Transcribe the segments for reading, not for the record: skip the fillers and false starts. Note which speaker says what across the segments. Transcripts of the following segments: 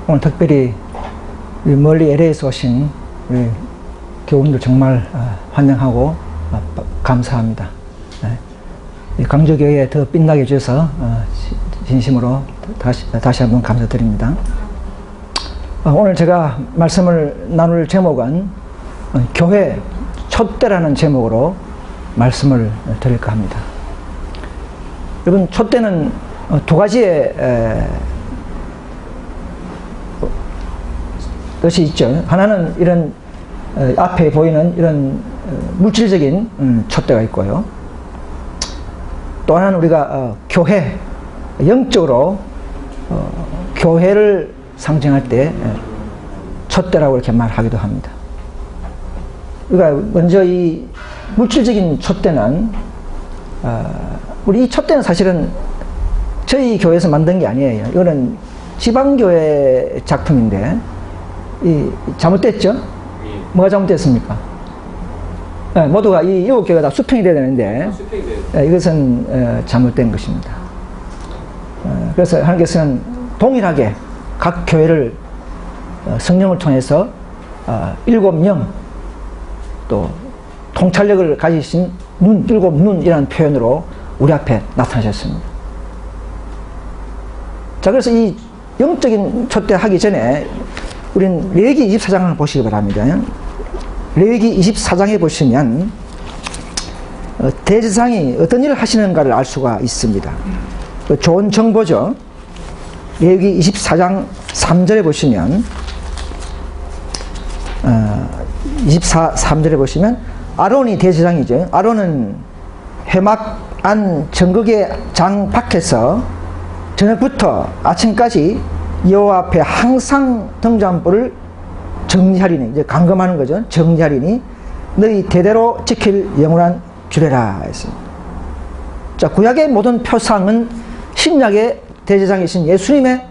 Speaker 1: 오늘 특별히 멀리 LA에서 오신 우리 교우분들 정말 환영하고 감사합니다. 강조교회에 더 빛나게 해주셔서 진심으로 다시 한번 감사드립니다. 오늘 제가 말씀을 나눌 제목은 교회 촛대라는 제목으로 말씀을 드릴까 합니다. 여러분, 촛대는 두 가지의 뜻이 있죠. 하나는 이런 앞에 보이는 이런 물질적인 촛대가 있고요. 또 하나는 우리가 교회, 영적으로 교회를 상징할 때 촛대라고 이렇게 말하기도 합니다. 그러니까 먼저 이 물질적인 촛대는 우리 이 촛대는 사실은 저희 교회에서 만든 게 아니에요. 이거는 지방교회 작품인데 잘못됐죠? 뭐가 잘못됐습니까? 모두가 이 7교회가 다 수평이 돼야 되는데 이것은 잘못된 것입니다. 그래서 하나님께서는 동일하게 각 교회를 성령을 통해서 7명 또 통찰력을 가지신 눈, 7눈이라는 표현으로 우리 앞에 나타나셨습니다. 자, 그래서 이 영적인 촛대 하기 전에 우린 레위기 24장을 보시기 바랍니다. 레위기 24장에 보시면 대제사장이 어떤 일을 하시는가를 알 수가 있습니다. 좋은 정보죠. 레위기 24장 3절에 보시면 3절에 보시면 아론이 대제사장이죠. 아론은 회막 안 정극의 장 밖에서 저녁부터 아침까지 여호와 앞에 항상 등잔불을 정리하리니, 이제 감금하는 거죠. 정리하리니 너희 대대로 지킬 영원한 규례라 했습니다. 자, 구약의 모든 표상은 신약의 대제사장이신 예수님의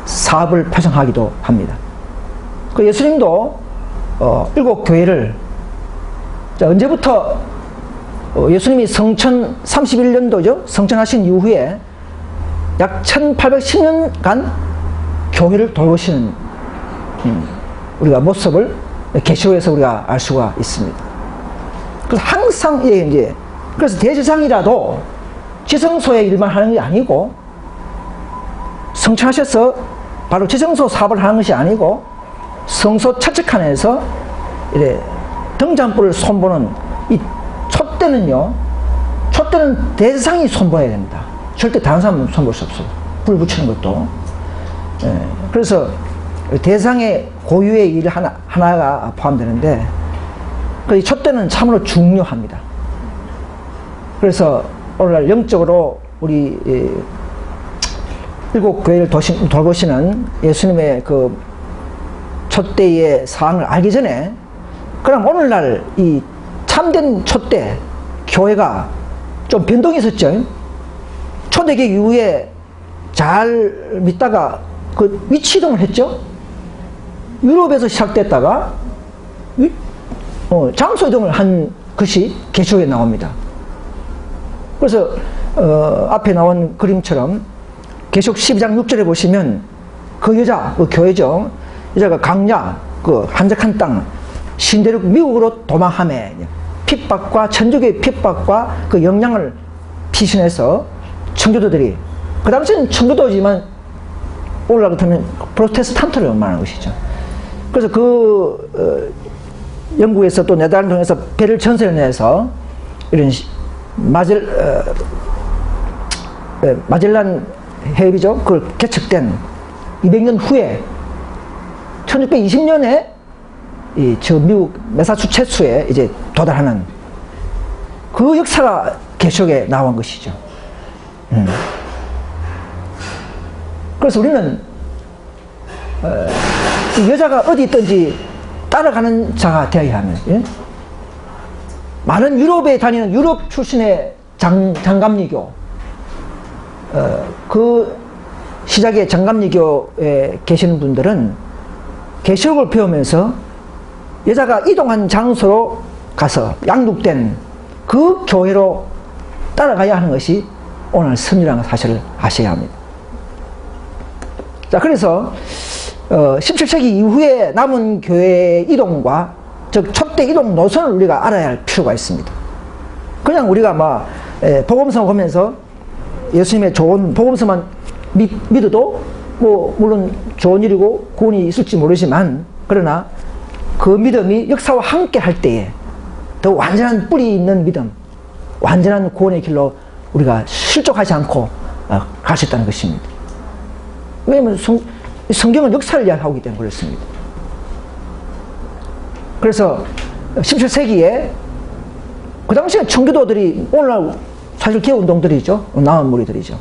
Speaker 1: 사업을 표상하기도 합니다. 그 예수님도 7교회를, 자, 언제부터 예수님이 성천 31년도죠. 성천하신 이후에 약 1810년간 교회를 돌보시는 우리가 모습을 계시록에서 우리가 알 수가 있습니다. 그래서 항상 이제 그래서 대제사장이라도 지성소의 일만 하는 게 아니고, 성천하셔서 바로 지성소 사업을 하는 것이 아니고 성소 차측칸에서 이래 등잔불을 손보는 이 촛대는요, 촛대는 대제사장이 손보아야 됩니다. 절대 다른 사람은 손볼 수 없어요. 불 붙이는 것도. 그래서 대상의 고유의 일 하나가 포함되는데, 그 촛대는 참으로 중요합니다. 그래서 오늘날 영적으로 우리 7교회를 돌보시는 예수님의 그 촛대의 사항을 알기 전에, 그럼 오늘날 이 참된 촛대 교회가 좀 변동이 있었죠. 초대교회 이후에 잘 믿다가 그 위치 이동을 했죠. 유럽에서 시작됐다가 장소 이동을 한 것이 계시록에 나옵니다. 그래서 앞에 나온 그림처럼 계시록 12장 6절에 보시면 그 여자, 그 교회죠. 여자가 강야, 그 한적한 땅 신대륙 미국으로 도망하며 핍박과 천주교의 핍박과 그 영향을 피신해서 청교도들이, 그 당시에는 청교도지만 오늘날 같으면 프로테스탄트를 말하는 것이죠. 그래서 그 영국에서 또 네덜란드 통해서 배를 전세를 내서 이런 마젤란 해협이죠. 그걸 개척된 200년 후에 1620년에 저 미국 매사추세츠에 이제 도달하는 그 역사가 계시록에 나온 것이죠. 그래서 우리는 이 여자가 어디 있든지 따라가는 자가 되어야 하는, 예? 많은 유럽에 다니는 유럽 출신의 장감리교, 그 시작의 장감리교에 계시는 분들은 계시록을 배우면서 여자가 이동한 장소로 가서 양육된 그 교회로 따라가야 하는 것이 오늘 섭리라는 사실을 아셔야 합니다. 자, 그래서 17세기 이후에 남은 교회의 이동과 즉 초대 이동 노선을 우리가 알아야 할 필요가 있습니다. 그냥 우리가 막 복음서 보면서 예수님의 좋은 복음서만 믿어도 뭐 물론 좋은 일이고 구원이 있을지 모르지만, 그러나 그 믿음이 역사와 함께 할 때에 더 완전한 뿌리 있는 믿음, 완전한 구원의 길로 우리가 실족하지 않고 갈 수 있다는 것입니다. 왜냐하면 성경은 역사를 이야기하기 때문에 그렇습니다. 그래서 17세기에 그 당시에 청교도들이 오늘날 사실 개운동들이죠. 나은 무리들이죠.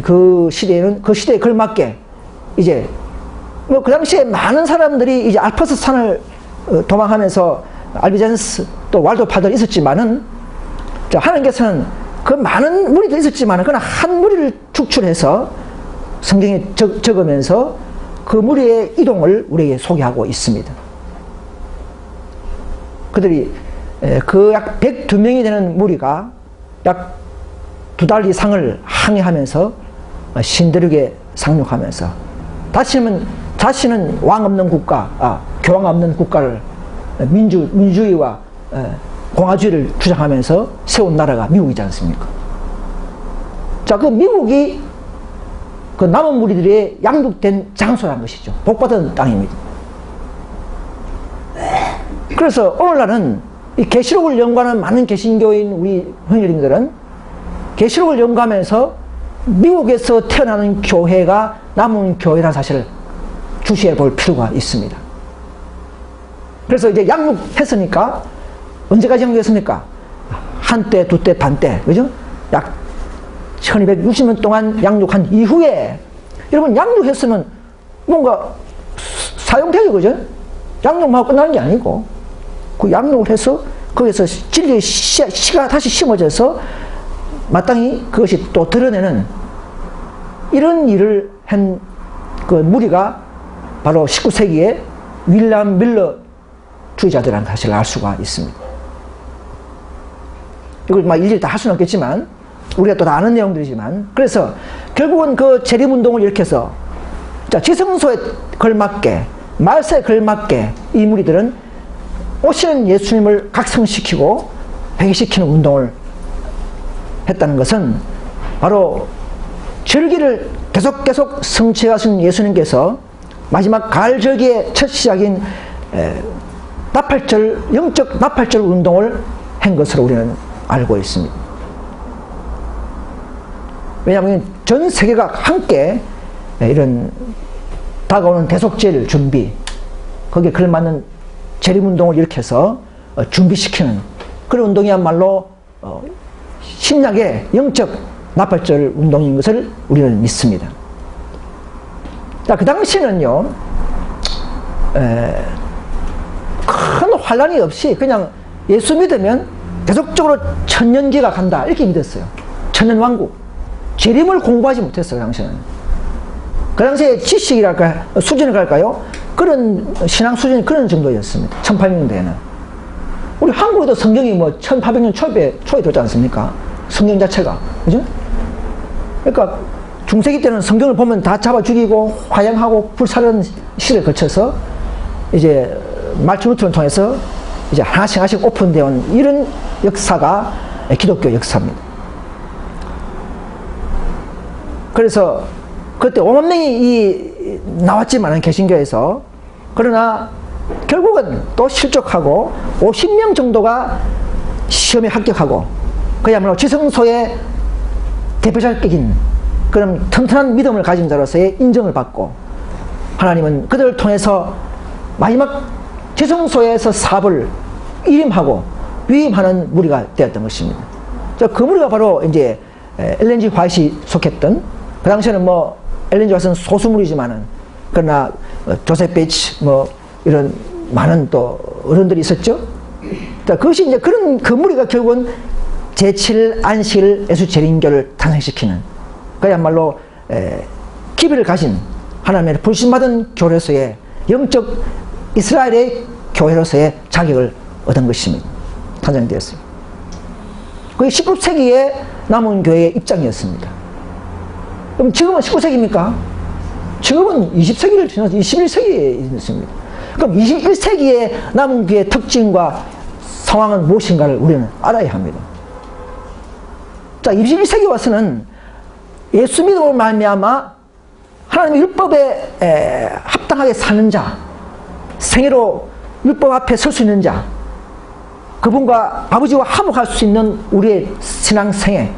Speaker 1: 그 시대에는 그 시대에 걸맞게 이제 뭐 그 당시에 많은 사람들이 이제 알프스 산을 도망하면서 알비젠스 또 왈도파들이 있었지만은, 하나님께서는 그 많은 무리들이 있었지만은 그러나 한 무리를 축출해서 성경에 적으면서 그 무리의 이동을 우리에게 소개하고 있습니다. 그들이 그 약 102명이 되는 무리가 약 2달 이상을 항해하면서 신들에게 상륙하면서 다시는 왕 없는 국가, 교황 없는 국가를 민주주의와 공화주의를 주장하면서 세운 나라가 미국이지 않습니까? 자, 그 미국이 그 남은 무리들의 양육된 장소라는 것이죠. 복받은 땅입니다. 그래서 오늘날은 이 계시록을 연구하는 많은 개신교인 우리 형제님들은 계시록을 연구하면서 미국에서 태어나는 교회가 남은 교회라는 사실을 주시해 볼 필요가 있습니다. 그래서 이제 양육했으니까 언제까지 양육했습니까? 한때, 두때, 반때, 그죠? 약 1260년 동안 양육한 이후에, 여러분 양육했으면 뭔가 사용되죠, 그죠? 양육만 끝나는 게 아니고 그 양육을 해서 거기서 진리의 씨가 다시 심어져서 마땅히 그것이 또 드러내는 이런 일을 한 그 무리가 바로 19세기에 윌리엄 밀러 주의자들이라는 사실을 알 수가 있습니다. 이걸 막 일일이 다 할 수는 없겠지만 우리가 또 다 아는 내용들이지만, 그래서 결국은 그 재림운동을 일으켜서 지성소에 걸맞게 말세에 걸맞게 이 무리들은 오시는 예수님을 각성시키고 회개시키는 운동을 했다는 것은 바로 절기를 계속 성취하신 예수님께서 마지막 가을절기의 첫 시작인 영적 나팔절 운동을 한 것으로 우리는 알고 있습니다. 왜냐하면 전 세계가 함께 이런 다가오는 대속절 준비, 거기에 걸맞는 재림운동을 일으켜서 준비시키는 그런 운동이야말로 신약의 영적 나팔절 운동인 것을 우리는 믿습니다. 자, 그 당시는요, 큰 환란이 없이 그냥 예수 믿으면 계속적으로 천년기가 간다 이렇게 믿었어요. 천년왕국. 재림을 공부하지 못했어요, 그 당시에는. 그 당시에 지식이랄까, 수준을 갈까요? 그런 신앙 수준이 그런 정도였습니다. 1800년대에는. 우리 한국에도 성경이 뭐 1800년 초에 들었지 않습니까? 성경 자체가. 그죠? 그러니까 중세기 때는 성경을 보면 다 잡아 죽이고 화양하고 불사르는 시를 거쳐서 이제 말투루트를 통해서 이제 하나씩 오픈되어 온 이런 역사가 기독교 역사입니다. 그래서 그때 5만 명이 나왔지만은 개신교에서, 그러나 결국은 또 실족하고 50명 정도가 시험에 합격하고 그야말로 지성소의 대표자격인 그런 튼튼한 믿음을 가진 자로서의 인정을 받고, 하나님은 그들을 통해서 마지막 지성소에서 사업을 일임하고 위임하는 무리가 되었던 것입니다. 그 무리가 바로 이제 엘렌 G 화이트이 속했던, 그 당시에는 뭐 엘렌 G 화이트는 소수무리지만은 그러나 조셉 베이츠 뭐 이런 많은 또 어른들이 있었죠. 그것이 이제 그런 그 무리가 결국은 제7 안식일 예수 재림교를 탄생시키는, 그야말로 기별을 가진 하나님의 불신받은 교회로서의 영적 이스라엘의 교회로서의 자격을 얻은 것입니다. 탄생되었습니다. 그 19세기에 남은 교회의 입장이었습니다. 그럼 지금은 19세기입니까? 지금은 20세기를 지나서 21세기에 있습니다. 그럼 21세기의 남은 교회의 특징과 상황은 무엇인가를 우리는 알아야 합니다. 자, 21세기 와서는 예수 믿음으로 말미암아 하나님의 율법에 합당하게 사는 자, 생애로 율법 앞에 설 수 있는 자, 그분과 아버지와 화목할 수 있는 우리의 신앙생애,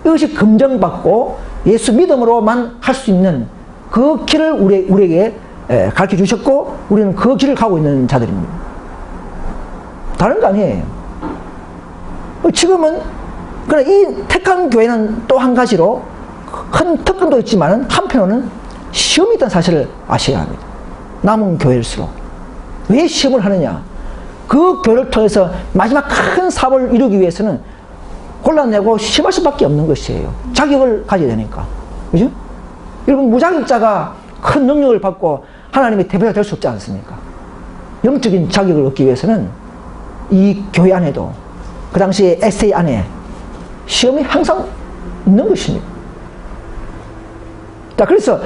Speaker 1: 이것이 검증받고 예수 믿음으로만 할 수 있는 그 길을 우리에게 가르쳐 주셨고, 우리는 그 길을 가고 있는 자들입니다. 다른 거 아니에요. 지금은 그러나 이 택한 교회는 또 한 가지로 큰 특권도 있지만 한편으로는 시험이 있다는 사실을 아셔야 합니다. 남은 교회일수록. 왜 시험을 하느냐? 그 교회를 통해서 마지막 큰 사업을 이루기 위해서는 골라내고 시험할 수밖에 없는 것이에요. 자격을 가져야 되니까. 그죠? 여러분, 무자격자가 큰 능력을 받고 하나님의 대표가 될 수 없지 않습니까? 영적인 자격을 얻기 위해서는 이 교회 안에도, 그 당시에 에세이 안에 시험이 항상 있는 것입니다. 자, 그래서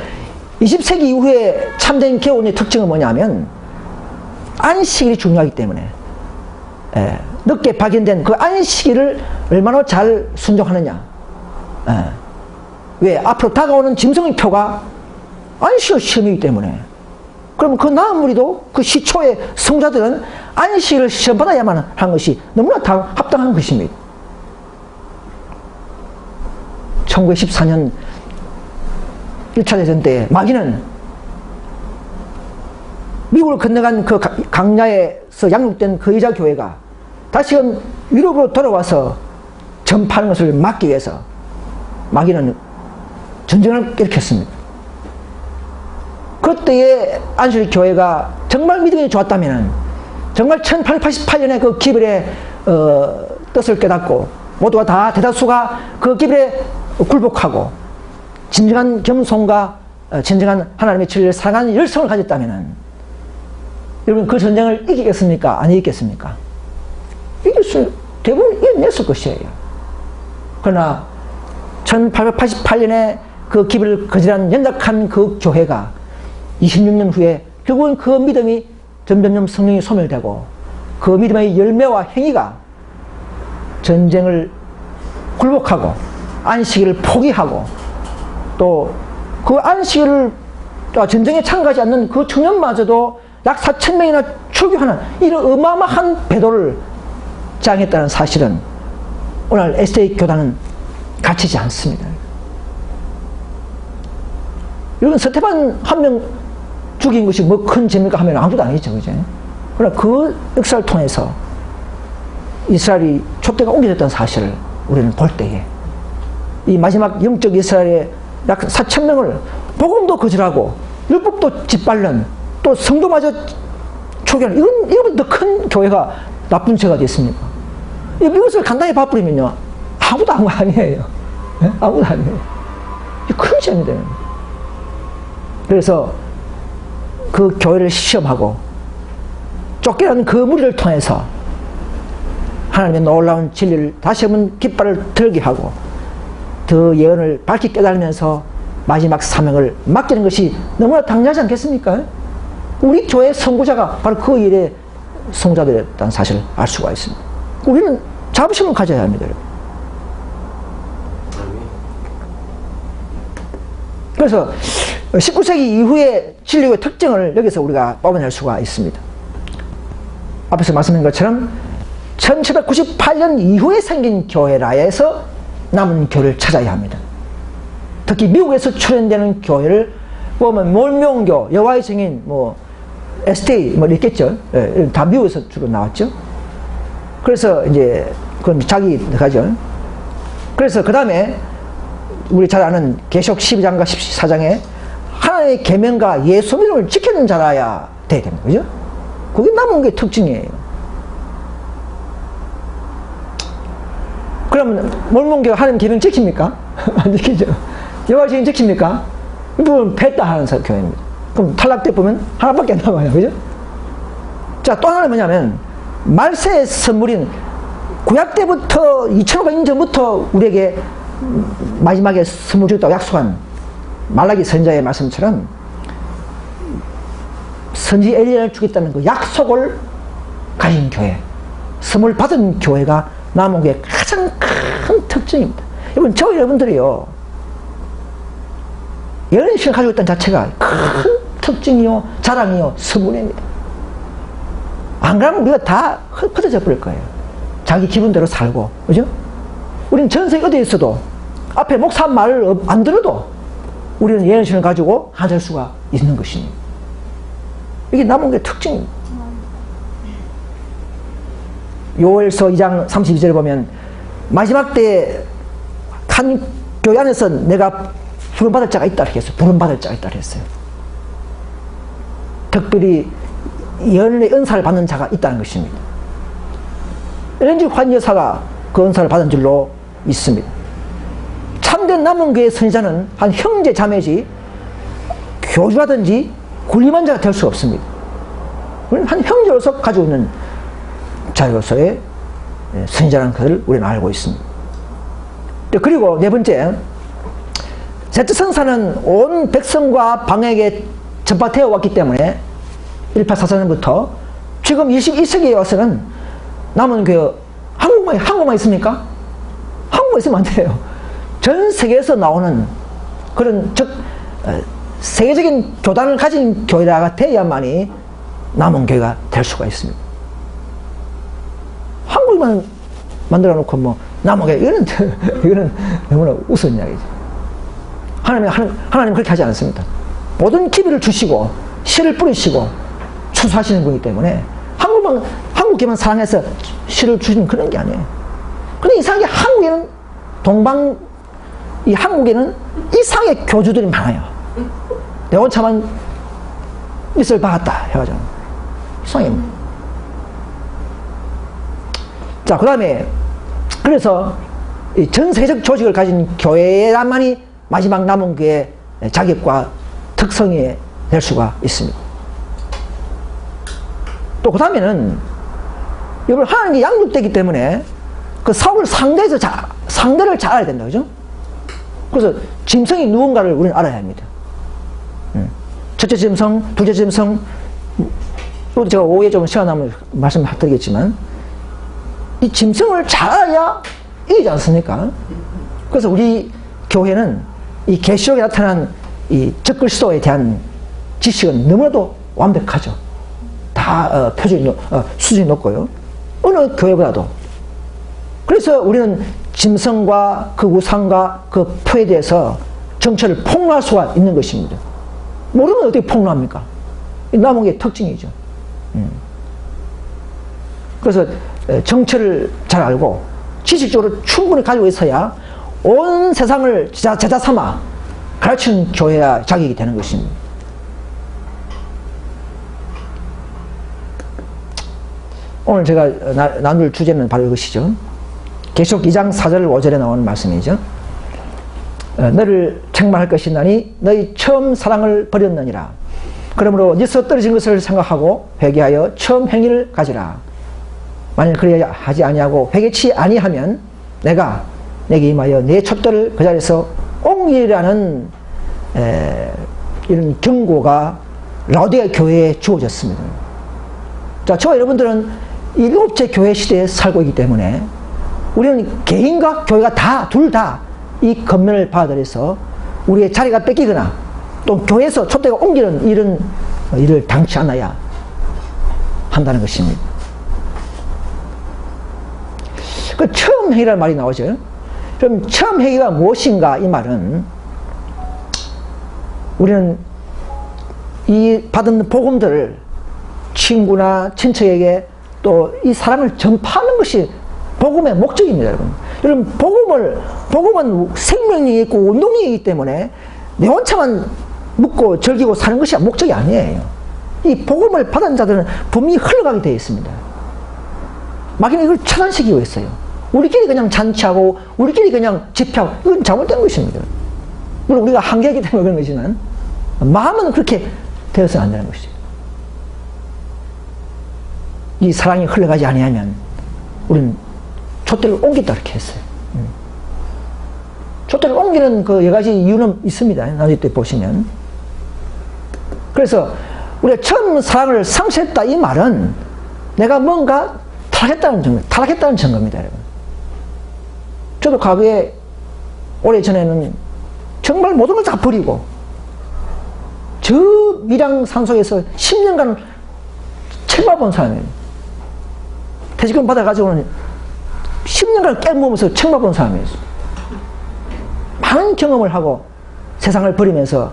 Speaker 1: 20세기 이후에 참된 개운의 특징은 뭐냐면 안식일이 중요하기 때문에 늦게 발견된 그 안식일을 얼마나 잘 순종하느냐. 왜? 앞으로 다가오는 짐승의 표가 안식일 시험이기 때문에. 그러면 그 나은 무리도, 그 시초의 성자들은 안식일을 시험받아야만 하는 것이 너무나 합당한 것입니다. 1914년 1차 대전 때 마귀는 미국을 건너간 그 강야에서 양육된 그 여자 교회가 다시금 유럽으로 돌아와서 전파하는 것을 막기 위해서 마귀는 전쟁을 일으켰습니다. 그때의 안식일 교회가 정말 믿음이 좋았다면, 정말 1888년에 그 기별의 뜻을 깨닫고 모두가 다 대다수가 그 기별에 굴복하고 진정한 겸손과 진정한 하나님의 진리를 사랑하는 열성을 가졌다면, 여러분, 그 전쟁을 이기겠습니까? 안 이기겠습니까? 대부분 이겨냈을 것이에요. 그러나 1888년에 그 기별을 거절한 연약한 그 교회가 26년 후에 결국은 그 믿음이 점점점 성령이 소멸되고 그 믿음의 열매와 행위가 전쟁을 굴복하고 안식일을 포기하고 또 그 안식일을 전쟁에 참가하지 않는 그 청년마저도 약 4,000명이나 출교하는 이런 어마어마한 배도를 장했다는 사실은 오늘 에세이 교단은 갇히지 않습니다. 여러분, 스테반 한 명 죽인 것이 뭐 큰 죄입니까 하면 아무도 아니죠, 그죠? 그러나 그 역사를 통해서 이스라엘이 촛대가 옮겨졌다는 사실을 우리는 볼 때에 이 마지막 영적 이스라엘의 약 4,000명을 복음도 거절하고 율법도 짓밟는, 또 성도마저 초기하는, 이건 더 큰 교회가 나쁜 죄가 됐습니까? 이것을 간단히 봐버리면요, 아무도 아무 아니에요. 네? 아무도 아니에요. 큰 죄입니다. 그래서 그 교회를 시험하고 쫓겨나는 그 무리를 통해서 하나님의 놀라운 진리를 다시 한번 깃발을 들게 하고 그 예언을 밝히 깨달으면서 마지막 사명을 맡기는 것이 너무나 당연하지 않겠습니까? 우리 교회 선구자가 바로 그 일의 성자들이었다는 사실을 알 수가 있습니다. 우리는 자부심을 가져야 합니다. 그래서 19세기 이후의 진리의 특징을 여기서 우리가 뽑아낼 수가 있습니다. 앞에서 말씀드린 것처럼 1798년 이후에 생긴 교회라에서 남은 교회를 찾아야 합니다. 특히 미국에서 출현되는 교회를 보면 몰명교, 여호와의 증인, 뭐 SDA 뭐 있겠죠. 예, 다 미국에서 주로 나왔죠. 그래서 이제 그건 자기 가죠. 그래서 그 다음에 우리 잘 아는 계시록 12장과 14장에 하나님의 계명과 예수 믿음을 지키는 자라야 돼야 됩니다. 그죠? 그게 남은 게 특징이에요. 그러면 몰몬교가 하나님 계명 지킵니까? 안 지키죠. 여호와 증인 지킵니까? 이 부분 뺐다 하는 교회입니다. 그럼 탈락돼 보면 하나밖에 안 남아요. 그죠? 자, 또 하나는 뭐냐면 말세의 선물인 구약 때부터 2500년 전부터 우리에게 마지막에 선물 주겠다고 약속한 말라기 선지자의 말씀처럼 선지 엘리야를 주겠다는 그 약속을 가진 교회, 선물 받은 교회가 남은교회의 가장 큰 특징입니다. 여러분, 저 여러분들이요, 예언신을 가지고 있다는 자체가 큰 특징이요, 자랑이요, 선물입니다. 안 그러면 우리가 다 흩어져 버릴 거예요. 자기 기분대로 살고, 그죠? 우리는 전 세계 어디에 있어도 앞에 목사 말을 안 들어도 우리는 예언신을 가지고 하실 수가 있는 것입니다. 이게 남은교회의 특징입니다. 요엘서 2장 32절에 보면 마지막 때에 한 교회 안에서 내가 부름받을 자가 있다 이렇게 했어요. 부름받을 자가 있다 했어요. 특별히 예언의 은사를 받는 자가 있다는 것입니다. 이런지 환 여사가 그 은사를 받은 줄로 있습니다. 참된 남은교회 선지자는 한 형제 자매지 교주라든지 군림한 자가 될 수 없습니다. 우리는 한 형제로서 가지고 있는 자로서의 선지자라는 것을 우리는 알고 있습니다. 그리고 네 번째, 셋째 선사는 온 백성과 방에게 전파되어 왔기 때문에 1844년부터 지금 21세기에 와서는 남은 그 한국만 있습니까? 한국만 있으면 안 돼요. 전 세계에서 나오는 그런 즉 세계적인 교단을 가진 교회가 돼야만이 남은 교회가 될 수가 있습니다. 한국만 만들어 놓고 뭐 남은 교회 이거는 너무나 우스운 이야기죠. 하나님은 그렇게 하지 않습니다. 모든 기비를 주시고 씨를 뿌리시고 추수하시는 분이기 때문에 한국교회만 사랑해서 씨를 주시는 그런 게 아니에요. 근데 이상하게 한국에는 이상하게 교주들이 많아요. 내가 차만 밑을 박았다 해가지고 이상해. 자, 그 다음에 그래서 전 세계적 조직을 가진 교회만이 마지막 남은 교회의 자격과 특성이 될 수가 있습니다. 또 그 다음에는 여러분, 하나님이 양육되기 때문에 그 사업을 상대를 잘 알아야 된다, 그죠? 그래서 짐승이 누군가를 우리는 알아야 합니다. 첫째 짐승, 둘째 짐승, 또 제가 오후에 좀 시간 나면 말씀드리겠지만, 이 짐승을 잘 알아야 이기지 않습니까? 그래서 우리 교회는 이 계시록에 나타난 이 적글시도에 대한 지식은 너무나도 완벽하죠. 다 수준이 높고요. 어느 교회보다도. 그래서 우리는 짐승과 그 우상과 그 표에 대해서 정체를 폭로할 수가 있는 것입니다. 모르면 어떻게 폭로합니까? 남은 게 특징이죠. 그래서 정체를 잘 알고 지식적으로 충분히 가지고 있어야 온 세상을 제자 삼아 가르치는 교회야 자격이 되는 것입니다. 오늘 제가 나눌 주제는 바로 이것이죠. 계시록 2장 4절 5절에 나오는 말씀이죠. 너를 책망할 것이나니 너희 처음 사랑을 버렸느니라. 그러므로 네서 떨어진 것을 생각하고 회개하여 처음 행위를 가지라. 만일 그래야 하지 아니하고 회개치 아니하면 내가 내게 임하여 내 촛대를 그 자리에서 옮기라는 이런 경고가 라오디게아 교회에 주어졌습니다. 자, 저와 여러분들은 일곱째 교회 시대에 살고 있기 때문에 우리는 개인과 교회가 둘 다 이 권면을 받아들여서 우리의 자리가 뺏기거나 또 교회에서 촛대가 옮기는 이런 일을 당치 않아야 한다는 것입니다. 그 처음 행위라는 말이 나오죠. 그럼 처음 행위가 무엇인가? 이 말은 우리는 이 받은 복음들을 친구나 친척에게 또 이 사랑을 전파하는 것이 복음의 목적입니다, 여러분. 여러분, 복음은 생명력이 있고 운동력이기 때문에 내 혼자만 묻고 즐기고 사는 것이 목적이 아니에요. 이 복음을 받은 자들은 분명히 흘러가게 되어 있습니다. 마귀는 이걸 차단시키고 있어요. 우리끼리 그냥 잔치하고 우리끼리 그냥 집회하고 이건 잘못된 것입니다. 물론 우리가 한계이기 때문에 그런 거지만 마음은 그렇게 되어서는 안 되는 것이죠. 이 사랑이 흘러가지 아니하면 우리는 촛대를 옮겼다 이렇게 했어요. 촛대를 옮기는 그 여러 가지 이유는 있습니다. 나중에 때 보시면. 그래서 우리가 처음 사랑을 상실했다 이 말은 내가 뭔가 타락했다는 증거입니다, 여러분. 저도 과거에 오래전에는 정말 모든 걸 다 버리고 저 밀양 산속에서 10년간 책만 사람이에요. 퇴직금 받아가지고는 10년간 깨물면서 책만 본 사람이에요. 많은 경험을 하고 세상을 버리면서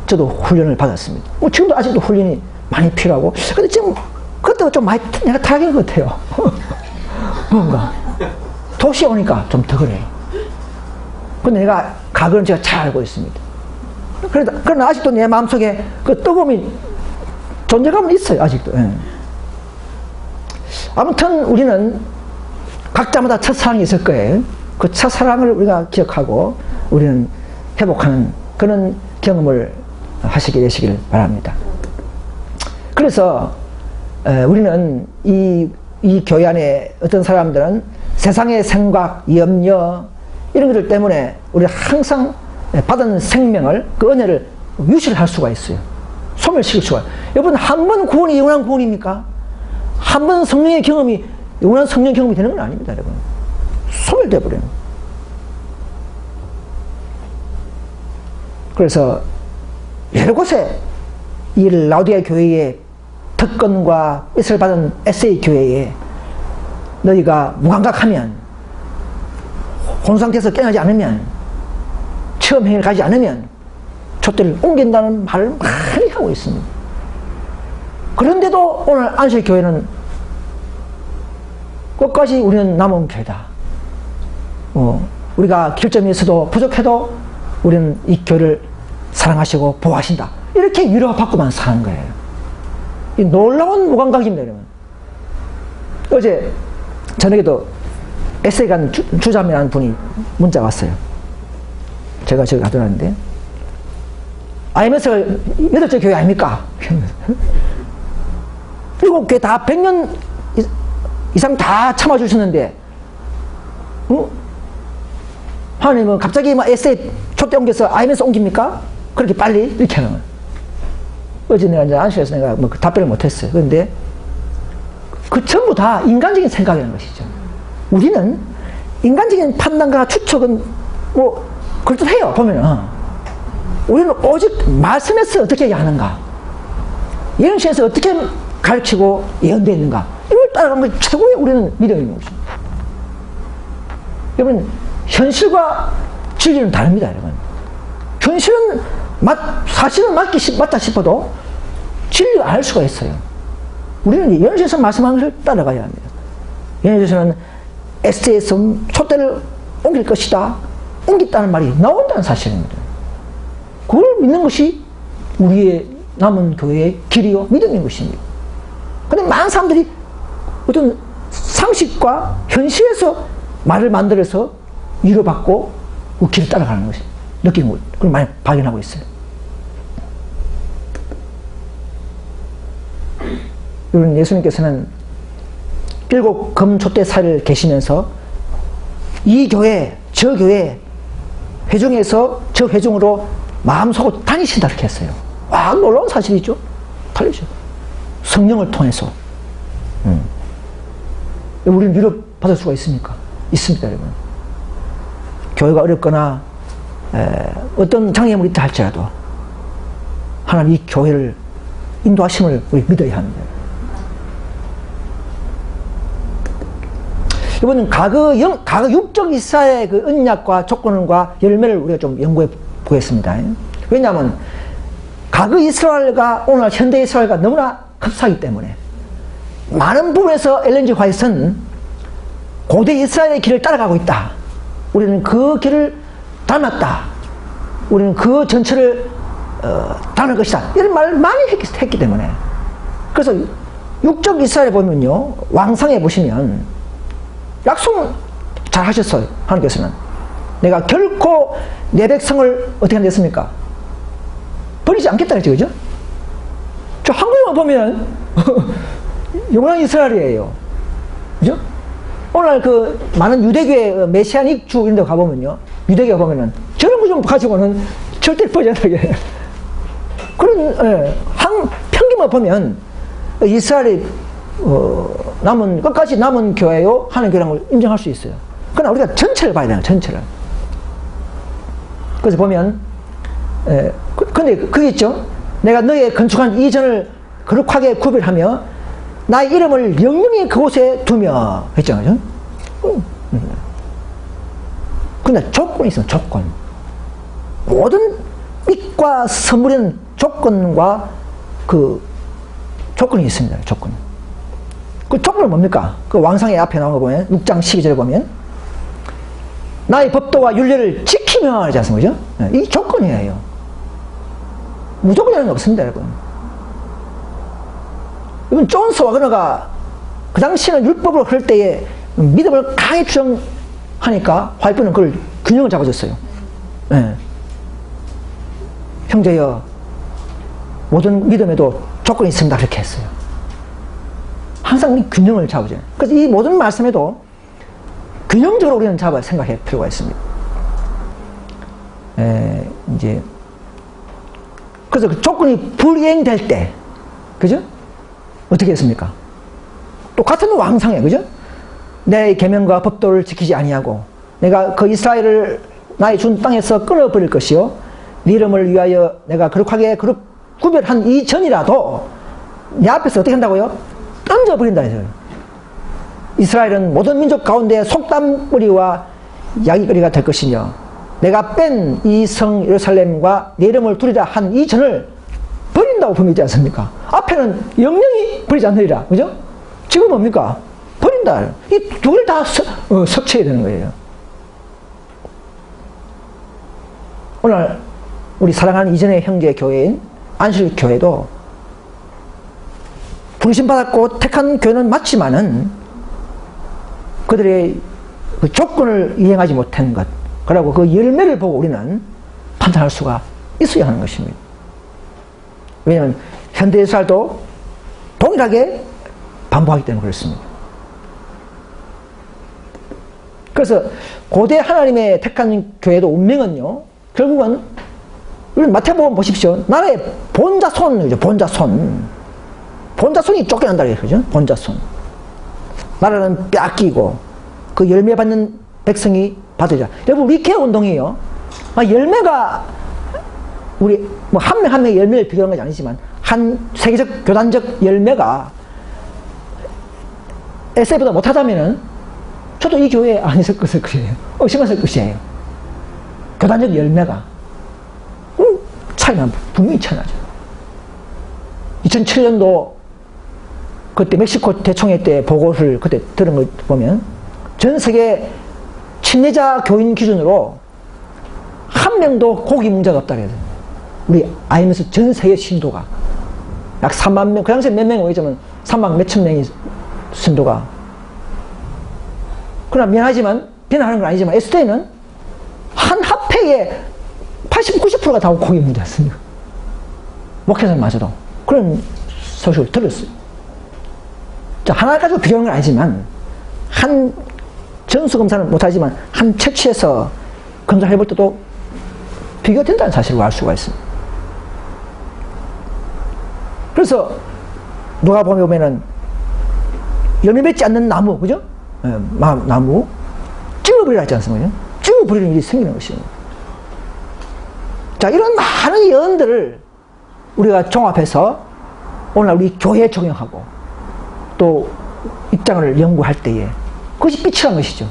Speaker 1: 저도 훈련을 받았습니다. 지금도 아직도 훈련이 많이 필요하고, 근데 지금 그때도 좀 많이 내가 타락한 것 같아요. 뭔가 도시에 오니까 좀 더 그래요. 근데 내가 과거는 제가 잘 알고 있습니다. 그러나 아직도 내 마음속에 그 뜨거움이 존재감은 있어요. 아직도. 예. 아무튼 우리는 각자마다 첫사랑이 있을 거예요. 그 첫사랑을 우리가 기억하고 우리는 회복하는 그런 경험을 하시게 되시길 바랍니다. 그래서 우리는 이 교회 안에 어떤 사람들은 세상의 생각, 염려 이런 것들 때문에 우리가 항상 받은 생명을, 그 은혜를 유실을 할 수가 있어요. 소멸시킬 수가 있어요. 여러분, 한 번 구원이 영원한 구원입니까? 한 번 성령의 경험이 영원한 성령 경험이 되는 건 아닙니다, 여러분. 소멸돼 버려요. 그래서 여러 곳에 이 라오디게 교회의 특권과 뜻을 받은 에세이 교회에 너희가 무감각하면, 혼상태에서 깨어나지 않으면, 처음 행위를 가지 않으면 촛대를 옮긴다는 말을 많이 하고 있습니다. 그런데도 오늘 안식교회는 끝까지 우리는 남은 교회다. 우리가 결점에서도 부족해도 우리는 이 교회를 사랑하시고 보호하신다. 이렇게 위로받고만 사는 거예요. 이 놀라운 무감각입니다, 여러분. 어제 저녁에도 에세이관 주자매라는 분이 문자 왔어요. 제가 저기 가져왔는데, IMS가 8째 교회 아닙니까? 7개 다 100년 이상 다 참아주셨는데, 하나님은 갑자기 막 에세이 촛대 옮겨서 IMS 옮깁니까? 그렇게 빨리? 이렇게 하는 거예요. 어제 내가 이제 안식에서 내가 뭐 답변을 못했어요. 그런데 그 전부 다 인간적인 생각이라는 것이죠. 우리는 인간적인 판단과 추측은 뭐 그럴듯해요, 보면은. 우리는 오직 말씀에서 어떻게 하는가, 예언시에서 어떻게 가르치고 예언되어 있는가, 이걸 따라가는 게 최고의 우리는 믿음인 것입니다. 여러분, 현실과 진리는 다릅니다, 여러분. 현실은 사실은 맞다 싶어도 진리가 알 수가 있어요. 우리는 예언시에서 말씀하는 것을 따라가야 합니다. 예언시에서는 에스에서 촛대를 옮길 것이다, 옮겼다는 말이 나온다는 사실입니다. 그걸 믿는 것이 우리의 남은 교회의 길이요 믿음인 것입니다. 그런데 많은 사람들이 어떤 상식과 현실에서 말을 만들어서 위로받고 그 길을 따라가는 것이 느끼는 걸 그걸 많이 발견하고 있어요. 여러분, 예수님께서는 7 금촛대 사이를 계시면서 이 교회, 저 교회, 회중에서 저 회중으로 마음속으로 다니신다 이렇게 했어요. 와, 놀라운 사실이죠. 달리죠. 성령을 통해서. 우리는 위로받을 수가 있습니까? 있습니다, 여러분. 교회가 어렵거나 어떤 장애물이 있다 할지라도 하나님 이 교회를 인도하심을 우리 믿어야 합니다. 이번은 과거 육적 이스라엘의 그 언약과 조건과 열매를 우리가 좀 연구해 보겠습니다. 왜냐하면 과거 이스라엘과 오늘 현대 이스라엘과 너무나 흡사하기 때문에 많은 부분에서 엘렌 G 화이트는 고대 이스라엘의 길을 따라가고 있다. 우리는 그 길을 닮았다. 우리는 그 전체를 닮을 것이다. 이런 말을 많이 했기 때문에. 그래서 육적 이스라엘에 보면요, 왕상에 보시면 약속은 잘 하셨어요. 하나님께서는 내가 결코 내 백성을 어떻게 한댔습니까? 버리지 않겠다 그랬죠, 그죠? 저 한국만 보면 영원한 이스라엘이에요, 그죠? 오늘 그 많은 유대교의 메시아닉 주 이런 데 가보면요. 유대교 가보면은 저런 거 좀 가지고는 절대 버전하게. 그런, 평균만 보면 이스라엘이, 끝까지 남은 교회요? 하는 교회라는 걸 인정할 수 있어요. 그러나 우리가 전체를 봐야 돼요, 전체를. 그래서 보면, 근데 그게 있죠? 내가 너의 건축한 이 전을 거룩하게 구별하며 나의 이름을 영영히 그곳에 두며 했잖아요. 근데 조건이 있어요, 조건. 모든 빛과 선물에는 조건과 그 조건이 있습니다, 조건. 그 조건은 뭡니까? 그 왕상의 앞에 나온 거 보면, 6장 12절에 보면, 나의 법도와 윤례를 지키며 하지 않습니까? 그죠? 이 조건이에요. 무조건이라는 게 없습니다, 여러분. 이건 존스와 그너가 그 당시에는 율법으로 할 때에 믿음을 강히 추정하니까 화이트는 그걸 균형을 잡아줬어요. 네. 형제여, 모든 믿음에도 조건이 있습니다. 그렇게 했어요. 항상 이 균형을 잡아줘요. 그래서 이 모든 말씀에도 균형적으로 우리는 잡아 생각할 필요가 있습니다. 이제, 그래서 그 조건이 불이행될 때, 그죠? 어떻게 했습니까? 똑같은 왕상에, 그죠? 내 계명과 법도를 지키지 아니하고, 내가 그 이스라엘을 나의 준 땅에서 끊어버릴 것이요, 네 이름을 위하여 내가 거룩하게 구별한 이 전이라도 내 앞에서 어떻게 한다고요? 던져버린다 해서요. 이스라엘은 모든 민족 가운데 속담거리와 야기거리가 될 것이며 내가 뺀 이 성 예루살렘과 내 이름을 두리라 한 이 전을 버린다고 분명히지 않습니까? 앞에는 영영히 버리지 않으리라. 그죠? 지금 뭡니까? 버린다. 이 두 개를 다 섭취해야 되는 거예요. 오늘 우리 사랑하는 이전의 형제 교회인 안실교회도 부르심받았고 택한 교회는 맞지만은 그들의 그 조건을 이행하지 못한 것, 그리고 그 열매를 보고 우리는 판단할 수가 있어야 하는 것입니다. 왜냐하면 현대 이스라엘도 동일하게 반복하기 때문에 그렇습니다. 그래서 고대 하나님의 택한 교회도 운명은요, 결국은 우리 마태복음 보십시오. 나라의 본자손이죠. 본자손이 쫓겨난다 그러죠. 본자손. 나라는 뺏기고 그 열매 받는 백성이 받으자. 여러분 우리 개혁 운동이요. 열매가 우리 뭐 한 명 한 명의 열매를 비교하는 것이 아니지만 한 세계적 교단적 열매가 에세이보다 못하다면은 저도 이 교회에 안 있을 것을 그래요. 의심했을 것이에요. 교단적 열매가 차이는 분명히 차이나죠. 2007년도 그때 멕시코 대총회 때 보고를 그때 들은 걸 보면 전 세계 친례자 교인 기준으로 한 명도 고기 문제가 없다 그래요. 우리 IMS 전 세계 신도가 약 3만 명, 그 당시에 몇 명이 오겠지만 3만 몇천 명이 신도가. 그러나 미안하지만 비난하는 건 아니지만 SD는 한 합회에 80, 90%가 다 고기 문제였습니다. 목회자마저도 그런 소식을 들었어요. 자, 하나 가지고 비교하는 건 아니지만 한 전수검사는 못하지만 한 채취해서 검사를 해볼 때도 비교가 된다는 사실을 알 수가 있습니다. 그래서 누가 보면은 열매 맺지 않는 나무, 그죠? 나무 찍어버리라 하지 않습니까? 찍어버리는 일이 생기는 것입니다. 자, 이런 많은 예언들을 우리가 종합해서 오늘 우리 교회에 적용하고 또 입장을 연구할 때에 그것이 빛이란 것이죠.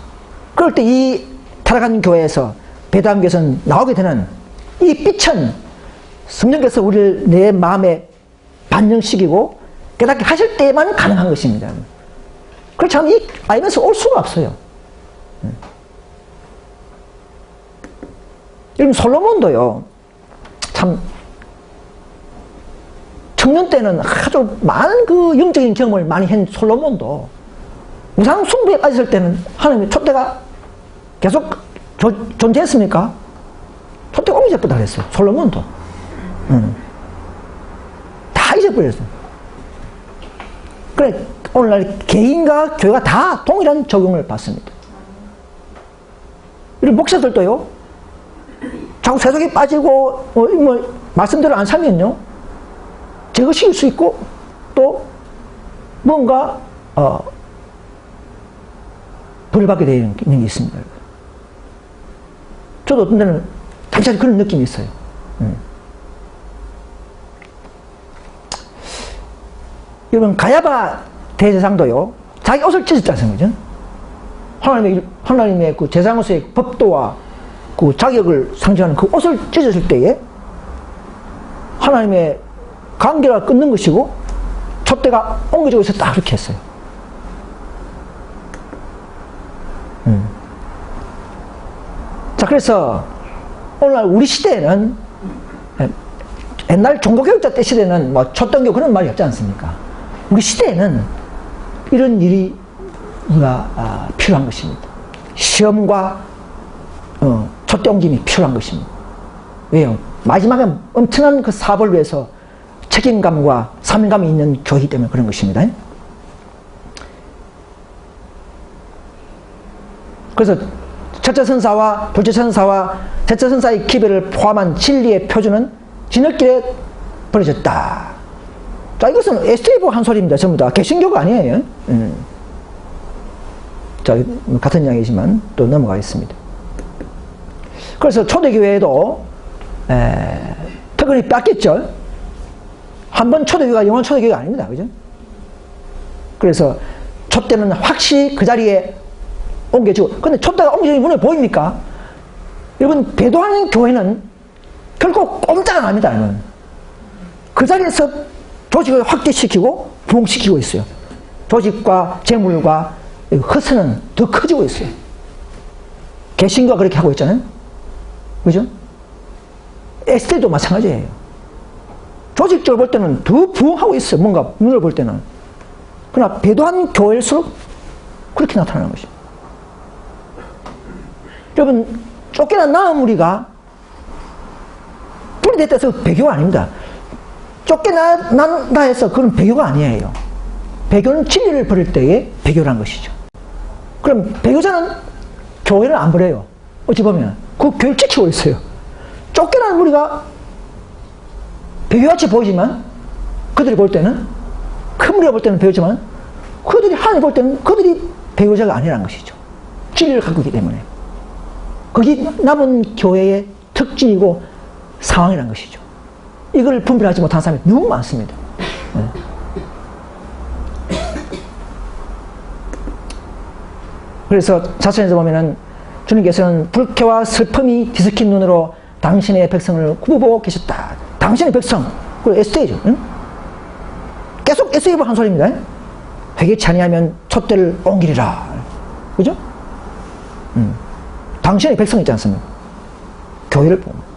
Speaker 1: 그럴 때 이 타락한 교회에서 배당교에서 나오게 되는 이 빛은 성령께서 우리를 내 마음에 반영시키고 깨닫게 하실 때만 가능한 것입니다. 그렇지 않으면 이 알면서 올 수가 없어요. 여러분 솔로몬도요, 참 청년 때는 아주 많은 그 영적인 경험을 많이 한 솔로몬도 우상 숭배에 빠졌을 때는 하나님의 촛대가 계속 존재했습니까? 촛대가 옮겨졌다 그랬어요. 솔로몬도. 다 잊어버렸어요. 그래, 오늘날 개인과 교회가 다 동일한 적용을 받습니다. 이런 목사들도요, 자꾸 세속에 빠지고, 말씀대로 안 살면요, 제거시킬 수 있고, 또, 뭔가, 벌을 받게 되는 게 있습니다. 저도 어떤 데는 당연히 그런 느낌이 있어요. 여러분, 가야바 대제사장도요, 자기 옷을 찢었지 않습니까? 하나님의 그 제사장으로서의 법도와 그 자격을 상징하는 그 옷을 찢었을 때에 하나님의 관계가 끊는 것이고 촛대가 옮겨지고 있었다, 그렇게 했어요. 자, 그래서 오늘날 우리 시대에는, 옛날 종교교육자 때 시대에는 뭐 촛등교 그런 말이 없지 않습니까? 우리 시대에는 이런 일이 필요한 것입니다. 시험과 촛대 옮김이 필요한 것입니다. 왜요? 마지막에 엄청난 그 사업을 위해서 책임감과 사명감이 있는 교회이기 때문에 그런 것입니다. 그래서 첫째 선사와 둘째 선사와 셋째 선사의 기별을 포함한 진리의 표준은 진흙길에 버려졌다. 자, 이것은 에스테이브 한 소리입니다. 전부 다 개신교가 아니에요. 자, 같은 이야기지만 또 넘어가겠습니다. 그래서 초대교회에도 특권이 뺏겼죠. 한번 초대교회가 영원 초대교회가 아닙니다. 그죠? 그래서 촛대는 확실히 그 자리에 옮겨지고, 근데 촛대가 옮겨지는 눈에 보입니까? 여러분, 배도하는 교회는 결코 꼼짝 안 합니다. 여러분. 그 자리에서 조직을 확대시키고 부흥시키고 있어요. 조직과 재물과 허세는 더 커지고 있어요. 개신교가 그렇게 하고 있잖아요. 그죠? 에스테도 마찬가지예요. 조직적으로 볼 때는 더 부흥하고 있어요. 뭔가 눈을 볼 때는. 그러나 배도한 교회일수록 그렇게 나타나는 것이죠. 여러분, 쫓겨난 나은 우리가 분리됐다 해서 배교가 아닙니다. 쫓겨난다 해서 그건 배교가 아니에요. 배교는 진리를 버릴 때에 배교라는 것이죠. 그럼 배교자는 교회를 안 버려요. 어찌 보면 그 교회를 지키고 있어요. 쫓겨난 우리가 배교같이 보이지만 그들이 볼 때는, 큰 무리가 볼 때는 배교지만 그들이 하나님 볼 때는 그들이 배교자가 아니라는 것이죠. 진리를 갖고 있기 때문에. 그게 남은 교회의 특징이고 상황이라는 것이죠. 이걸 분별하지 못한 사람이 너무 많습니다. 그래서 자선에서 보면은 주님께서는 불쾌와 슬픔이 뒤섞인 눈으로 당신의 백성을 굽어보고 계셨다. 당신의 백성, 그리고 에스테이죠. 응? 계속 에스테이브 한 소리입니다. 회개치 아니하면 촛대를 옮기리라. 그죠? 당신의 백성 있지 않습니까? 교회를 보면.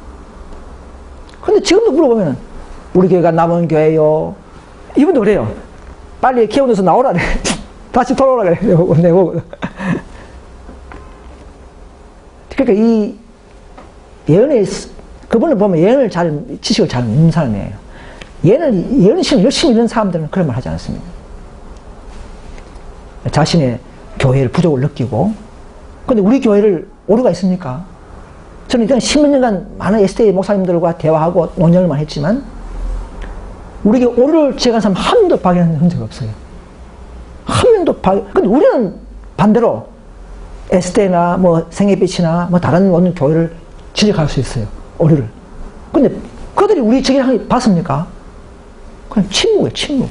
Speaker 1: 근데 지금도 물어보면 우리 교회가 남은 교회요. 이분도 그래요. 빨리 개원에서 나오라 그래. 다시 돌아오라 그래. 내보고. 그러니까 이 예언의, 그분을 보면 예언을 지식을 잘 묻는 사람이에요. 예언을 열심히 읽는 사람들은 그런 말 하지 않습니다. 자신의 교회를 부족을 느끼고. 근데 우리 교회를 오류가 있습니까? 저는 일단 10몇 년간 많은 SDA 목사님들과 대화하고 논의를 많이 했지만, 우리에게 오류를 지적한 사람 한 명도 발견한 적이 없어요. 한 명도 근데 우리는 반대로 SD나 뭐 생애빛이나 뭐 다른 어느 교회를 지적할 수 있어요. 오류를. 근데 그들이 우리 지적을 봤습니까? 그냥 침묵이에요, 침묵.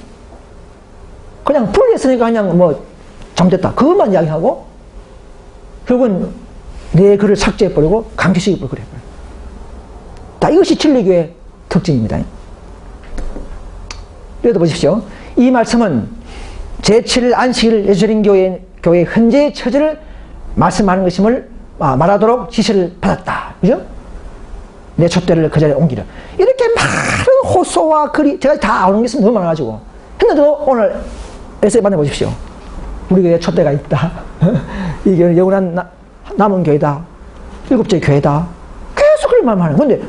Speaker 1: 그냥 분리했으니까 그냥 뭐 잘못됐다. 그것만 이야기하고, 결국은 내 글을 삭제해버리고 강제시켜버리고 그래. 다 이것이 진리교의 특징입니다. 여기도 보십시오. 이 말씀은 제7일 안식일을 예수님 교회의 현재의 처지를 말씀하는 것임을 말하도록 지시를 받았다. 그죠? 내 촛대를 그 자리에 옮기려. 이렇게 많은 호소와 글이, 제가 다 아는 게 너무 많아가지고. 했는데도 오늘 에세이 만나보십시오. 우리 교회에 촛대가 있다. 이게 영원한 남은 교회다. 7째 교회다. 계속 그런 말만 하는 건데,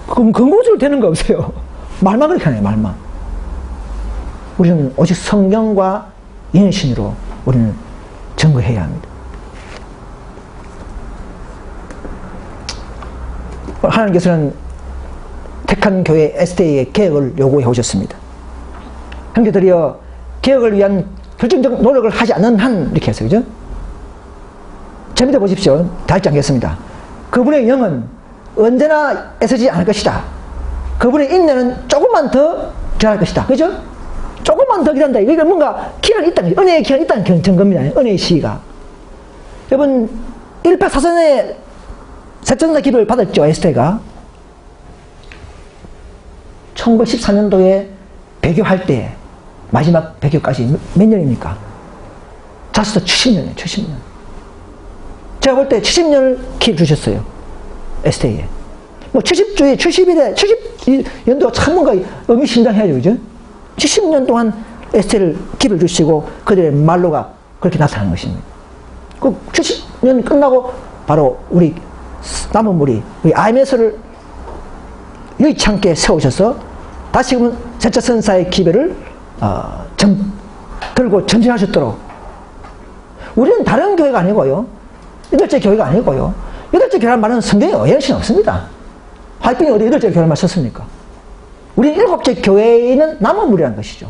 Speaker 1: 근거적으로 되는 거 없어요. 말만 그렇게 하네요, 말만. 우리는 오직 성경과 인신으로 우리는 증거해야 합니다. 하나님께서는 택한 교회 SDA의 개혁을 요구해 오셨습니다. 형제들이여 개혁을 위한 결정적 노력을 하지 않는 한 이렇게 해서 그죠? 재미도 보십시오. 다 읽지 않겠습니다. 그분의 영은 언제나 애쓰지 않을 것이다. 그분의 인내는 조금만 더 기다릴 것이다. 그죠? 조금만 더 기다린다. 이게 뭔가 기한이 있다는 거죠. 은혜의 기한이 있다는 증거입니다. 은혜의 시기가. 여러분 1844년에 세천사 기도를 받았죠. 에스테가 1914년도에 배교할 때 마지막 배교까지 몇 년입니까? 자수도 70년이에요. 70년. 제가 볼 때 70년을 기회 주셨어요. 에스테에. 뭐 70주에 70일에 70연도가 참 뭔가 의미심장해야죠. 그죠? 70년 동안 에스테를 기회를 주시고 그들의 말로가 그렇게 나타난 것입니다. 그 70년 끝나고 바로 우리 남은 무리, 우리 IMS를 여의치 않게 세우셔서 다시금 세차선사의 기회를 들고 전진하셨도록. 우리는 다른 교회가 아니고요. 여덟째 교회가 아니고요. 여덟째 교회란 말은 성경에 어연신 없습니다. 화이팅이 어디 여덟째 교회란 말 썼습니까? 우리는 일곱째 교회는 남은 무리라는 것이죠.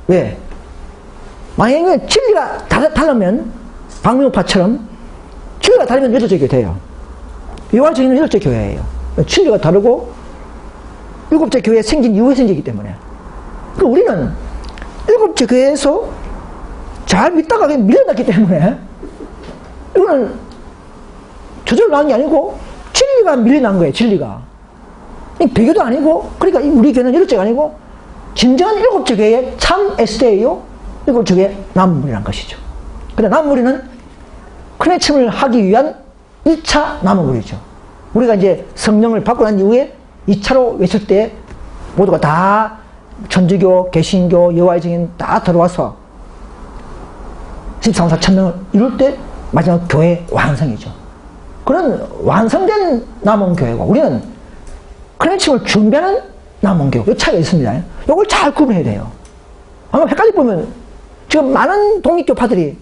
Speaker 1: 왜? 만약에 진리가 다르면 박명파처럼 진리가 다르면 여덟째 교회 돼요. 요한적인 여덟째 교회예요. 진리가 다르고 일곱째 교회 생긴 이후에 생기기 때문에. 그 우리는 일곱째 교회에서 잘 믿다가 밀려났기 때문에 이거는 저절로 나온 게 아니고 진리가 밀려난 거예요. 진리가. 배교도 아니고, 그러니까 우리 교회는 여덟째가 아니고 진정한 일곱째 교회의 참 SDA요. 일곱째 교회의 남무리란 것이죠. 근데 남무리는 크네침을 하기 위한 2차 남무리죠. 우리가 이제 성령을 받고 난 이후에 2차로 외칠 때 모두가 다 천주교, 개신교, 여호와의 증인 다 들어와서 13만 4천 명을 이룰 때 마지막 교회 완성이죠. 그런 완성된 남은 교회고 우리는 크랜칭을 준비하는 남은 교회. 이 차이가 있습니다. 이걸 잘 구분해야 돼요. 아마 헷갈리 보면 지금 많은 독립교파들이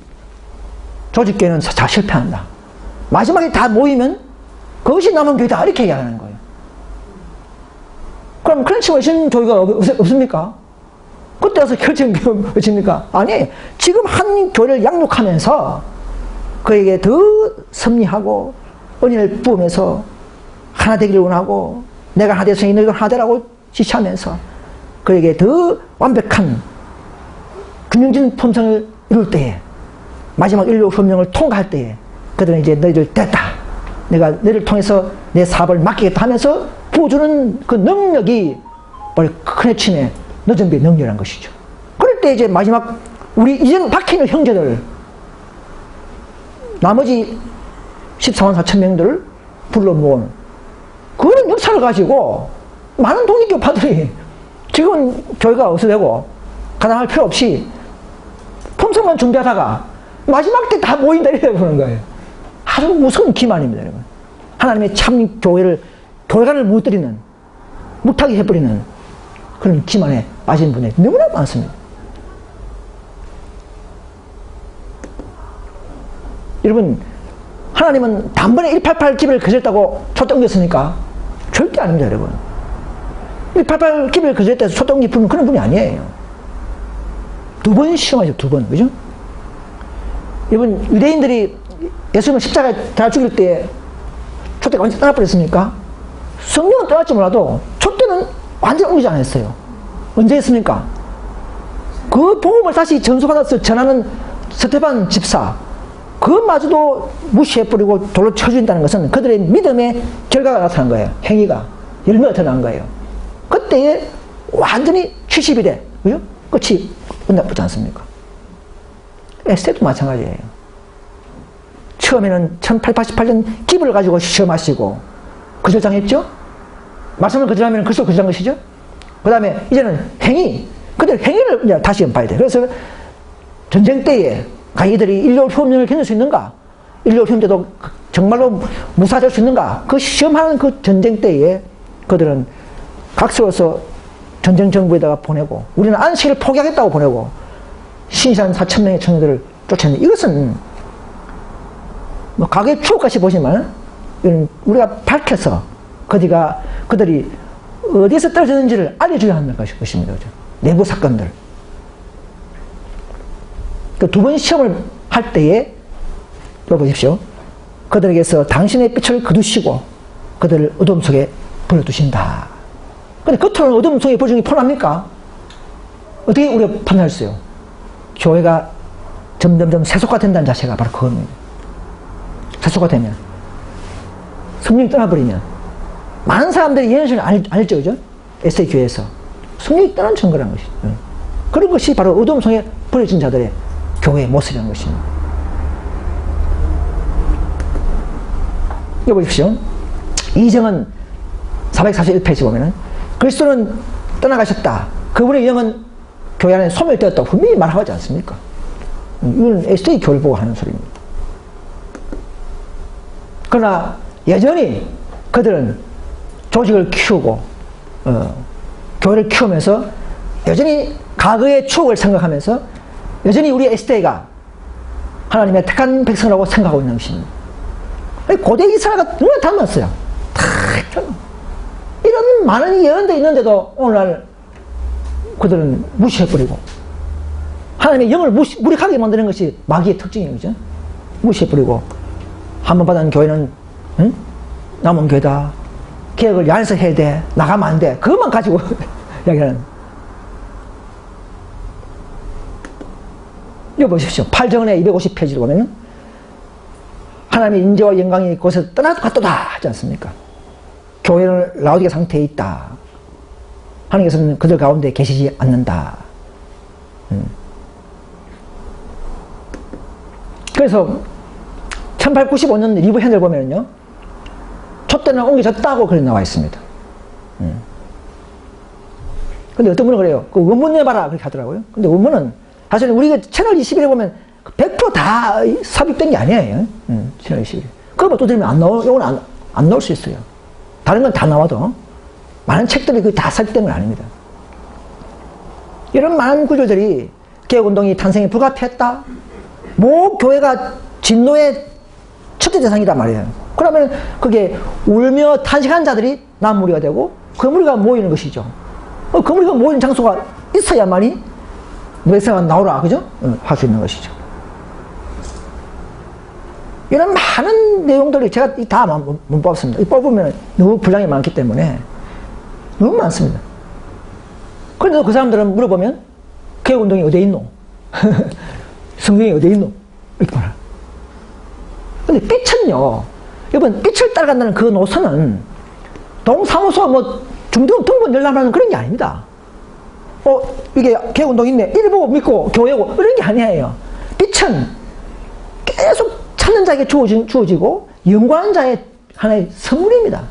Speaker 1: 조직교회는 다 실패한다. 마지막에 다 모이면 그것이 남은 교회다 이렇게 얘기하는 거예요. 그럼 크랜칭을 하신 교회가 없습니까? 그때 와서 결정교회 외칩니까? 아니, 지금 한 교회를 양육하면서 그에게 더 섭리하고 은혜를 부으면서 하나 되기를 원하고 내가 하나 되서 너희도 하나 되라고 지시하면서 그에게 더 완벽한 균형진 품성을 이룰 때에 마지막 인류 혁명을 통과할 때에 그들은 이제 너희들 됐다. 내가 너희를 통해서 내 사업을 맡기겠다 하면서 부어주는 그 능력이 바로 크네침의 늦은비의 능력이라는 것이죠. 그럴 때 이제 마지막 우리 이젠 박혀있는 형제들 나머지 14만 4천 명들을 불러 모은 그런 역사를 가지고 많은 독립교파들이 지금은 교회가 없어되고 가당할 필요 없이 품성만 준비하다가 마지막 때 다 모인다 이래 보는 거예요. 아주 무서운 기만입니다, 여러분. 하나님의 참 교회를 교회관을 무너뜨리는 무타게 해버리는 그런 기만에 빠진 분이 너무나 많습니다. 여러분, 하나님은 단번에 188 기별을 거절했다고 촛대 옮겼습니까? 절대 아닙니다, 여러분. 188 기별을 거절했다고 촛대 옮긴 분은 그런 분이 아니에요. 두 번 시험하죠, 두 번. 그죠? 여러분, 유대인들이 예수님을 십자가에 다 죽일 때 촛대가 완전히 떠나버렸습니까? 성령은 떠날지 몰라도 촛대는 완전히 옮기지 않았어요. 언제 했습니까? 그 복음을 다시 전수받아서 전하는 스테반 집사, 그마저도 무시해버리고 돌로 쳐준다는 것은 그들의 믿음의 결과가 나타난 거예요. 행위가. 열매가 드러난 거예요. 그때에 완전히 70일에, 그죠? 끝이 끝나지 않습니까? 에스테도 마찬가지예요. 처음에는 1888년 기부를 가지고 시험하시고 거절당했죠? 말씀을 거절하면 그리스도 거절한 것이죠? 그 다음에 이제는 행위, 그들 행위를 이제 다시 봐야 돼요. 그래서 전쟁 때에 이들이 인류 혁명을 견딜 수 있는가? 인류 혁명 때도 정말로 무사될 수 있는가? 그 시험하는 그 전쟁 때에 그들은 각서로서 전쟁 정부에다가 보내고, 우리는 안식을 포기하겠다고 보내고, 신시한 4,000명의 청년들을 쫓아내는, 이것은 뭐 과거의 추억같이 보지만 이건 우리가 밝혀서 그들이 어디에서 떨어졌는지를 알려줘야 하는 것입니다. 그죠? 내부 사건들. 그 두 번 시험을 할 때에, 여 보십시오. 그들에게서 당신의 빛을 거두시고 그들을 어둠 속에 버려두신다. 근데 겉으로는 어둠 속에 버리는 게 편합니까? 어떻게 우리가 판단할 수 있어요? 교회가 점점점 세속화된다는 자체가 바로 그겁니다. 세속화되면, 성령이 떠나버리면, 많은 사람들이 이 현실을 알죠, 그죠? 에세이 교회에서. 성령이 떠난 증거라는 것이죠. 그런 것이 바로 어둠 속에 버려진 자들의 교회의 모습이라는 것입니다. 이거 보십시오. 이정은 441페이지 보면은, 그리스도는 떠나가셨다. 그분의 영은 교회 안에 소멸되었다고 분명히 말하지 않습니까? 이건 에세이 교회를 보고 하는 소리입니다. 그러나 여전히 그들은 조직을 키우고 교회를 키우면서 여전히 과거의 추억을 생각하면서 여전히 우리 에스테가 하나님의 택한 백성이라고 생각하고 있는 것입니다. 고대 이스라엘과 눈에 닮았어요. 다 이런 많은 예언도 있는데도 오늘날 그들은 무시해버리고, 하나님의 영을 무력하게 만드는 것이 마귀의 특징이에요. 그죠? 무시해버리고, 한번 받은 교회는 남은 교회다. 개혁을 야해서 해야 돼. 나가면 안 돼. 그것만 가지고 이야기하는. 이거 보십시오. 8정의 250페이지를 보면 하나님의 인재와 영광이 곳에서 떠나갔도다 하지 않습니까? 교회는 라오디게 상태에 있다. 하나님께서는 그들 가운데 계시지 않는다. 그래서 1895년 리브 핸을 보면요, 촛대는 옮겨졌다고 그렇게 나와 있습니다. 근데 어떤 분은 그래요. 그 원문 내봐라 그렇게 하더라고요. 근데 원문은 사실 우리가 채널 21에 보면 100% 다 삽입된 게 아니에요. 채널 21. 그거 또 들으면 이건 안 나올 수 있어요. 다른 건 다 나와도 많은 책들이 다 삽입된 건 아닙니다. 이런 많은 구조들이 개혁운동이 탄생에 불가피했다. 모 교회가 진노의 첫째 대상이란 말이에요. 그러면 그게 울며 탄식한 자들이 남무리가 되고 그 무리가 모이는 것이죠. 그 무리가 모이는 장소가 있어야만이 너희가 나오라, 그죠? 할 수 있는 것이죠. 이런 많은 내용들을 제가 다 못 뽑았습니다. 이 뽑으면 너무 분량이 많기 때문에 너무 많습니다. 그런데도 그 사람들은 물어보면 개혁운동이 어디에 있노? 성경이 어디에 있노? 이렇게 말해요. 근데 빛은요, 여러분, 빛을 따라간다는 그 노선은 동사무소 중등 등본 열람하는 그런 게 아닙니다. 이게 개혁운동 있네. 이를 보고 믿고 교회고 이런 게 아니에요. 빛은 계속 찾는 자에게 주어지고 연구하는 자의 하나의 선물입니다.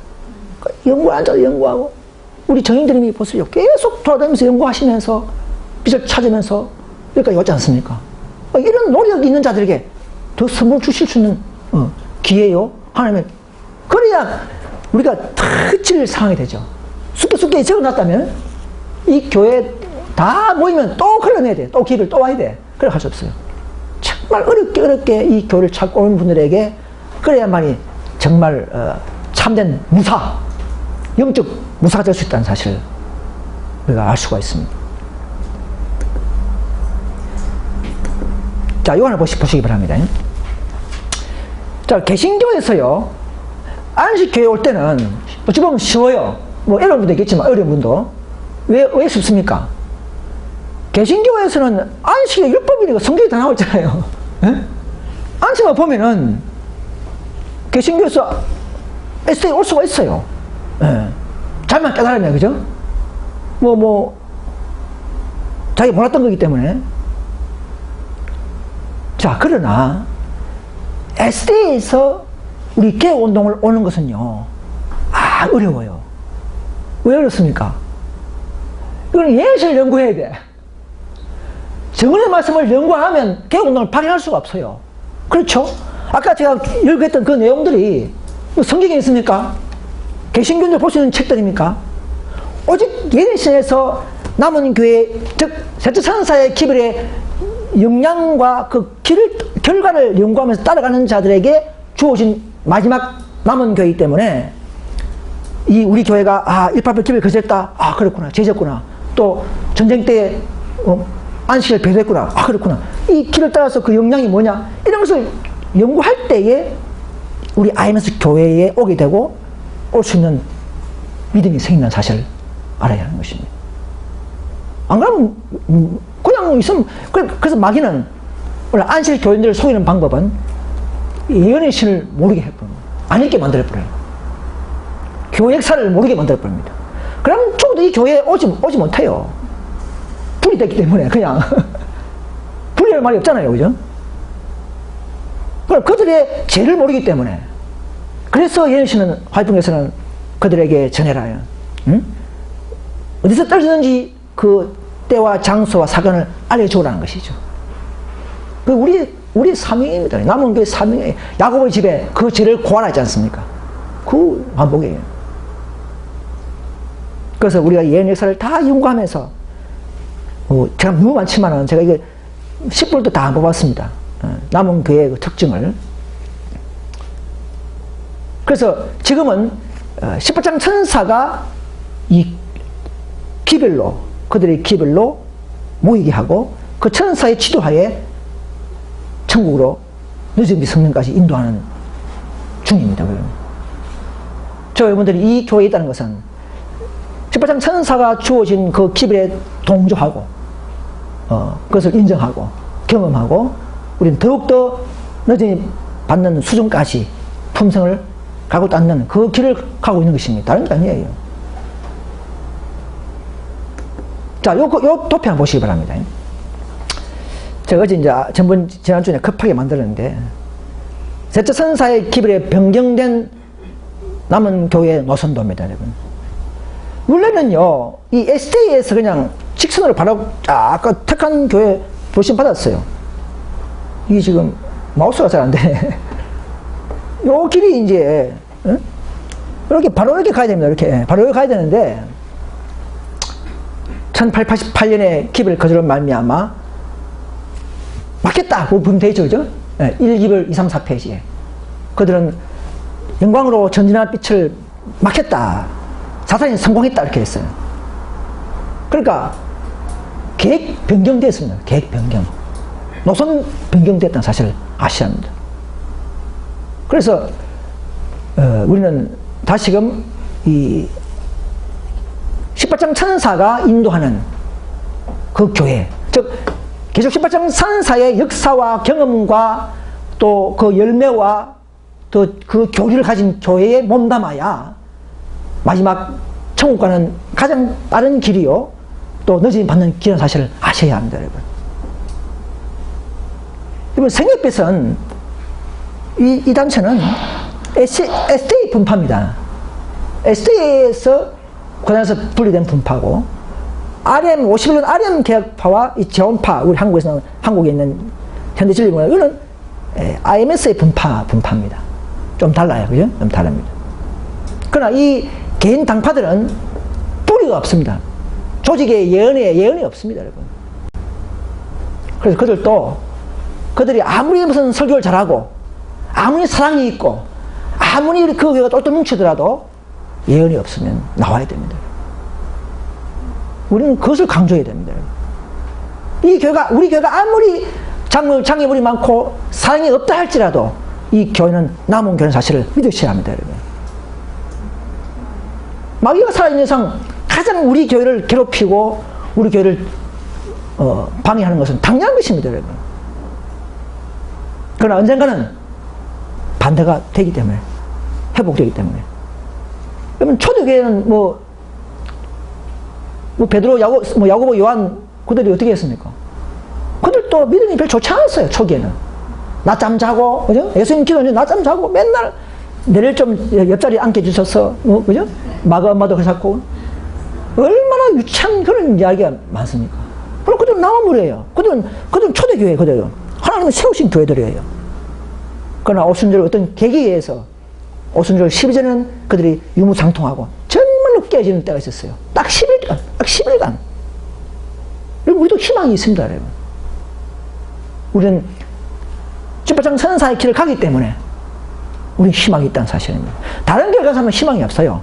Speaker 1: 연구하는 자도 연구하고, 우리 정인들님이 보세요. 계속 돌아다니면서 연구하시면서 빛을 찾으면서 여기까지 왔지 않습니까? 이런 노력이 있는 자들에게 더 선물 주실 수 있는 기회요. 하나님은 그래야 우리가 터질 상황이 되죠. 숲에 적어놨다면 이 교회 다 모이면 또 흘러내야 돼. 또 기회를 또 와야 돼. 그래 할 수 없어요. 정말 어렵게 이 교회를 찾고 오는 분들에게 그래야만이 정말 참된 무사, 영적 무사가 될 수 있다는 사실을 우리가 알 수가 있습니다. 자, 이거 하나 보시기 바랍니다. 자, 개신교에서요, 안식교회 올 때는 어찌 보면 쉬워요. 어려운 분도 있겠지만 어려운 분도. 왜 쉽습니까? 개신교에서는 안식이 율법이니까 성경이 다 나와 있잖아요. 안식만 보면은 개신교에서 에세이 올 수가 있어요. 잘만 깨달으면, 그죠? 자기 몰랐던 거기 때문에. 자, 그러나 에세이에서 우리 개혁운동을 오는 것은요, 어려워요. 왜 어렵습니까? 이건 예시를 연구해야 돼. 정언의 말씀을 연구하면 개혁운동을 발휘할 수가 없어요. 그렇죠? 아까 제가 연구했던 그 내용들이 성경에 있습니까? 개신교인들 볼 수 있는 책들입니까? 오직 예언신에서 남은 교회, 즉 셋째 천사의 기별의 영향과 그 결과를 연구하면서 따라가는 자들에게 주어진 마지막 남은 교회이기 때문에 이 우리 교회가 188 기별 거절했다. 그렇구나. 죄졌구나. 또 전쟁 때 안식을 배도했구나. 그렇구나. 이 길을 따라서 그 영향이 뭐냐, 이런 것을 연구할 때에 우리 IMS 교회에 오게 되고 올 수 있는 믿음이 생긴다는 사실을 알아야 하는 것입니다. 안 그러면 그냥 있으면, 그래서 마귀는 원래 안식 교인들을 속이는 방법은 예언의 신을 모르게 해버립니다. 안 읽게 만들어버려요. 교회 역사를 모르게 만들어버립니다. 그러면 적어도 이 교회에 오지 못해요. 불이 됐기 때문에 그냥 불리할 말이 없잖아요. 그죠? 그럼 그들의 죄를 모르기 때문에, 그래서 예언신은 화이풍에서는 그들에게 전해라. 응? 어디서 떨어졌는지 그 때와 장소와 사건을 알려주라는 것이죠. 그 우리 사명입니다. 남은 교회 사명이에요. 야곱의 집에 그 죄를 고하지 않습니까? 그 반복이에요. 그래서 우리가 예언 역사를 다 연구하면서, 제가 너무 많지만은 제가 이게 10분도 다 안 뽑았습니다. 남은 교회의 그 특징을. 그래서 지금은 18장 천사가 이 기별로, 그들의 기별로 모이게 하고 그 천사의 지도하에 천국으로 늦은 성령까지 인도하는 중입니다. 저 여러분들이 이 교회에 있다는 것은 18장 천사가 주어진 그 기별에 동조하고 그것을 인정하고 경험하고 우리는 더욱더 늦은 받는 수준까지 품성을 가고 닦는 그 길을 가고 있는 것입니다. 다른 게 아니에요. 자, 요 도표 한번 보시기 바랍니다. 제가 어제 지난주에 급하게 만들었는데, 셋째 천사의 기별에 변경된 남은 교회의 노선도입니다, 여러분. 원래는요, 이 SJ에서 그냥 직선으로 바로 아까 택한 교회 불신 받았어요. 이게 지금 마우스가 잘 안 되네. 요 길이 이제, 이렇게 바로 이렇게 가야 됩니다. 이렇게 바로 이렇게 가야 되는데, 1888년에 기별 거절을 말미암아 맞겠다. 그 보면 되죠, 그죠? 1기별 2, 3, 4페이지에 그들은 영광으로 전진할 빛을 막혔다. 사탄이 성공했다. 이렇게 했어요. 그러니까 계획 변경됐습니다. 계획 변경. 노선 변경됐다는 사실을 아셔야 합니다. 그래서 우리는 다시금 이 18장 천사가 인도하는 그 교회, 즉 계속 18장 천사의 역사와 경험과 또 그 열매와 또 그 교리를 가진 교회에 몸담아야 마지막 천국과는 가장 빠른 길이요, 또 늦음이 받는 길이라는 사실을 아셔야 합니다, 여러분. 여러분, 생협빛은 이 단체는 SDA 분파입니다. SDA에서 고단에서 분리된 분파고, RM 51년 RM 개혁파와 이 재원파, 우리 한국에 있는 현대진리문화, 이거는 IMS의 분파입니다. 좀 달라요, 그죠? 좀 다릅니다. 그러나 이 개인 당파들은 뿌리가 없습니다. 조직의 예언이 없습니다, 여러분. 그래서 그들이 아무리 무슨 설교를 잘하고, 아무리 사랑이 있고, 아무리 그 교회가 똘똘 뭉치더라도 예언이 없으면 나와야 됩니다. 우리는 그것을 강조해야 됩니다. 우리 교회가 아무리 장애물이 많고 사랑이 없다 할지라도 이 교회는 남은 교회는 사실을 믿으셔야 합니다, 여러분. 마귀가 살아있는 이상 가장 우리 교회를 괴롭히고 우리 교회를 방해하는 것은 당연한 것입니다, 여러분. 그러나 언젠가는 반대가 되기 때문에, 회복되기 때문에. 그러면 초대교회는 베드로, 야고보, 요한, 그들이 어떻게 했습니까? 그들도 믿음이 별로 좋지 않았어요, 초기에는. 낮잠 자고, 그죠? 예수님 기도는 낮잠 자고, 맨날 내를 좀 옆자리에 앉혀주셔서, 그죠? 마가 엄마도 그렇고. 얼마나 유치한 그런 이야기가 많습니까? 그럼 그들은 나무물이에요. 그들은 초대교회, 그들은. 하나님은 세우신 교회들이에요. 그러나 오순절 어떤 계기에 의해서 오순절 12절은 그들이 유무상통하고 정말로 깨어지는 때가 있었어요. 딱 10일간, 딱 10일간. 여러분, 우리도 희망이 있습니다, 여러분. 우리는 집바장 선사의 길을 가기 때문에 우리는 희망이 있다는 사실입니다. 다른 길을 가서는 희망이 없어요.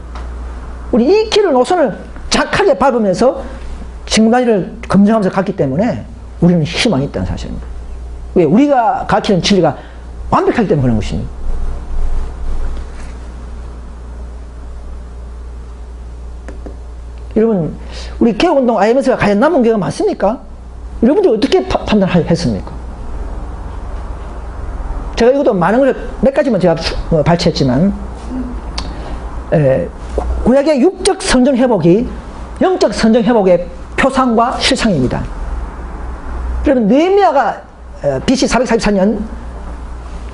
Speaker 1: 우리 이 길을, 노선을 착하게 밟으면서 지금까지를 검증하면서 갔기 때문에 우리는 희망이 있다는 사실입니다. 왜? 우리가 가르치는 진리가 완벽하기 때문에 그런 것입니다. 여러분, 우리 개혁운동 IMS가 과연 남은 교회가 많습니까? 여러분들이 어떻게 판단했습니까? 제가 이것도 많은 걸 몇 가지만 제가 발췌했지만, 구약의 육적 성정 회복이 영적 성정 회복의 표상과 실상입니다. 여러분, 느헤미야가 BC 444년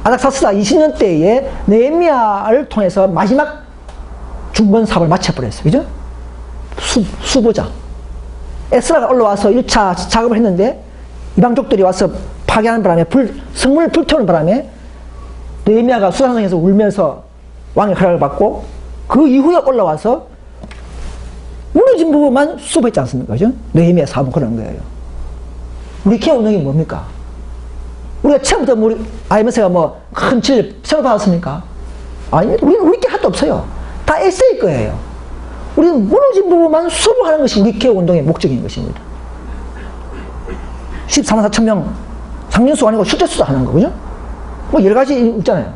Speaker 1: 아닥사스다 20년 때에 느헤미야를 통해서 마지막 중건 사업을 마쳐버렸어요. 그죠? 수보자. 에스라가 올라와서 1차 작업을 했는데 이방족들이 와서 파괴하는 바람에 성문을 불태우는 바람에 느헤미야가 수산성에서 울면서 왕의 허락을 받고 그 이후에 올라와서 무너진 부분만 수보했지 않습니까? 그죠? 느헤미야 사업은 그런 거예요. 우리 개혁운동이 뭡니까? 우리가 처음부터 우리 IMS가 뭐 큰 진리를 새로 받았습니까? 아닙니다. 우리 게 하나도 없어요. 다 에세이 거예요. 우리는 무너진 부분만 수보하는 것이 우리 개혁운동의 목적인 것입니다. 14만 4천 명 상년수 아니고 실제수도 하는 거, 그죠? 뭐 여러 가지 있잖아요.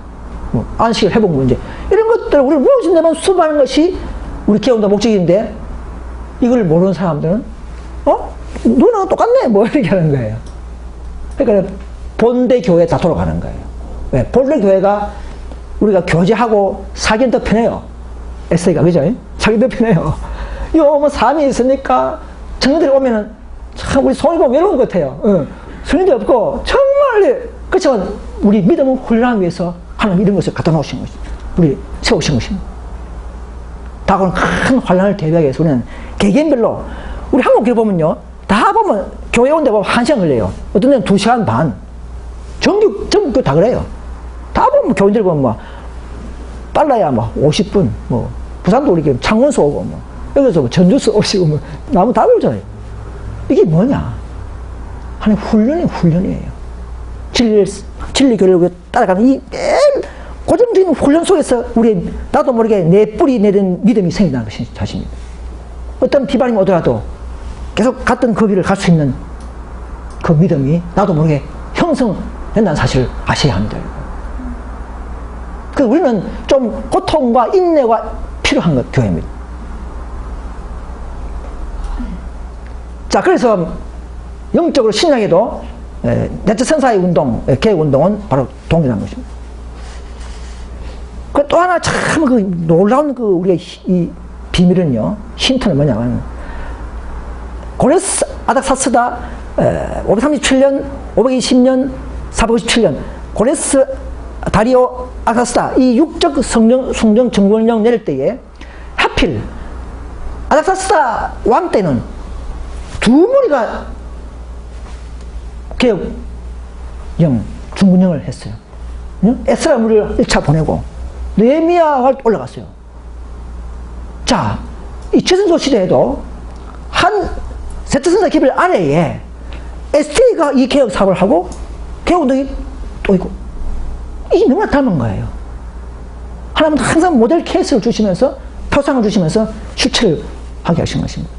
Speaker 1: 뭐 안식일 회복 문제. 이런 것들, 우리 무너진 데만 수보하는 것이 우리 개혁운동 목적인데, 이걸 모르는 사람들은, 너랑 똑같네? 뭐 이렇게 하는 거예요. 그러니까 본대 교회에 다 돌아가는 거예요. 왜? 본래 교회가 우리가 교제하고 사기는 더 편해요. 에세이가, 그죠? 자기 더 편해요. 요, 뭐, 삶이 있으니까, 청년들이 오면은, 참, 우리 성이 보면 외로운 것 같아요. 성인도 없고, 정말, 그렇지만, 우리 믿음을 훈련하기 위해서 하나님 이런 것을 갖다 놓으신 것입니다. 우리 세우신 것입니다. 다가오는 큰 환란을 대비하기 위해서 우리는 개개인별로, 우리 한국 교회 보면요, 다 보면, 교회 온 데 보면 1시간 걸려요. 어떤 데는 2시간 반. 전국 다 그래요. 다 보면 교인들 보면 뭐, 빨라야 뭐 50분, 뭐, 부산도 우리 창원서 오고, 뭐, 여기서 뭐 전주서 오시고, 뭐, 나무 다 배우잖아요. 이게 뭐냐? 하나님 훈련이에요. 진리 교리를 따라가는 이 고정적인 훈련 속에서 우리, 나도 모르게 내 뿌리 내린 믿음이 생긴다는 것이 자신입니다. 어떤 비판이 오더라도 계속 갔던 그 길을 갈 수 있는 그 믿음이 나도 모르게 형성된다는 사실을 아셔야 합니다. 그래서 우리는 좀 고통과 인내가 필요한 것, 교회입니다. 자, 그래서 영적으로 신약에도 내적 선사의 운동, 개혁운동은 바로 동일한 것입니다. 그 또 하나 참 그 놀라운 그 우리의 이 비밀은요, 힌트는 뭐냐면, 고레스 아닥사스다 537년, 520년, 457년, 고레스 다리오 아닥사스다 이 육적 숭정 정권령 내릴 때에 하필 아닥사스다 왕 때는 두 무리가 개혁령, 중군령을 했어요. 에스라 무리를 1차 보내고 느헤미야가 올라갔어요. 자, 이 최선조 시대에도 한 세트선사 기별 아래에 ST가 이 개혁 사업을 하고 개혁운동이 또 있고, 이게 너무나 닮은 거예요. 하나님은 항상 모델 케이스를 주시면서, 표상을 주시면서 실체를 하게 하신 것입니다.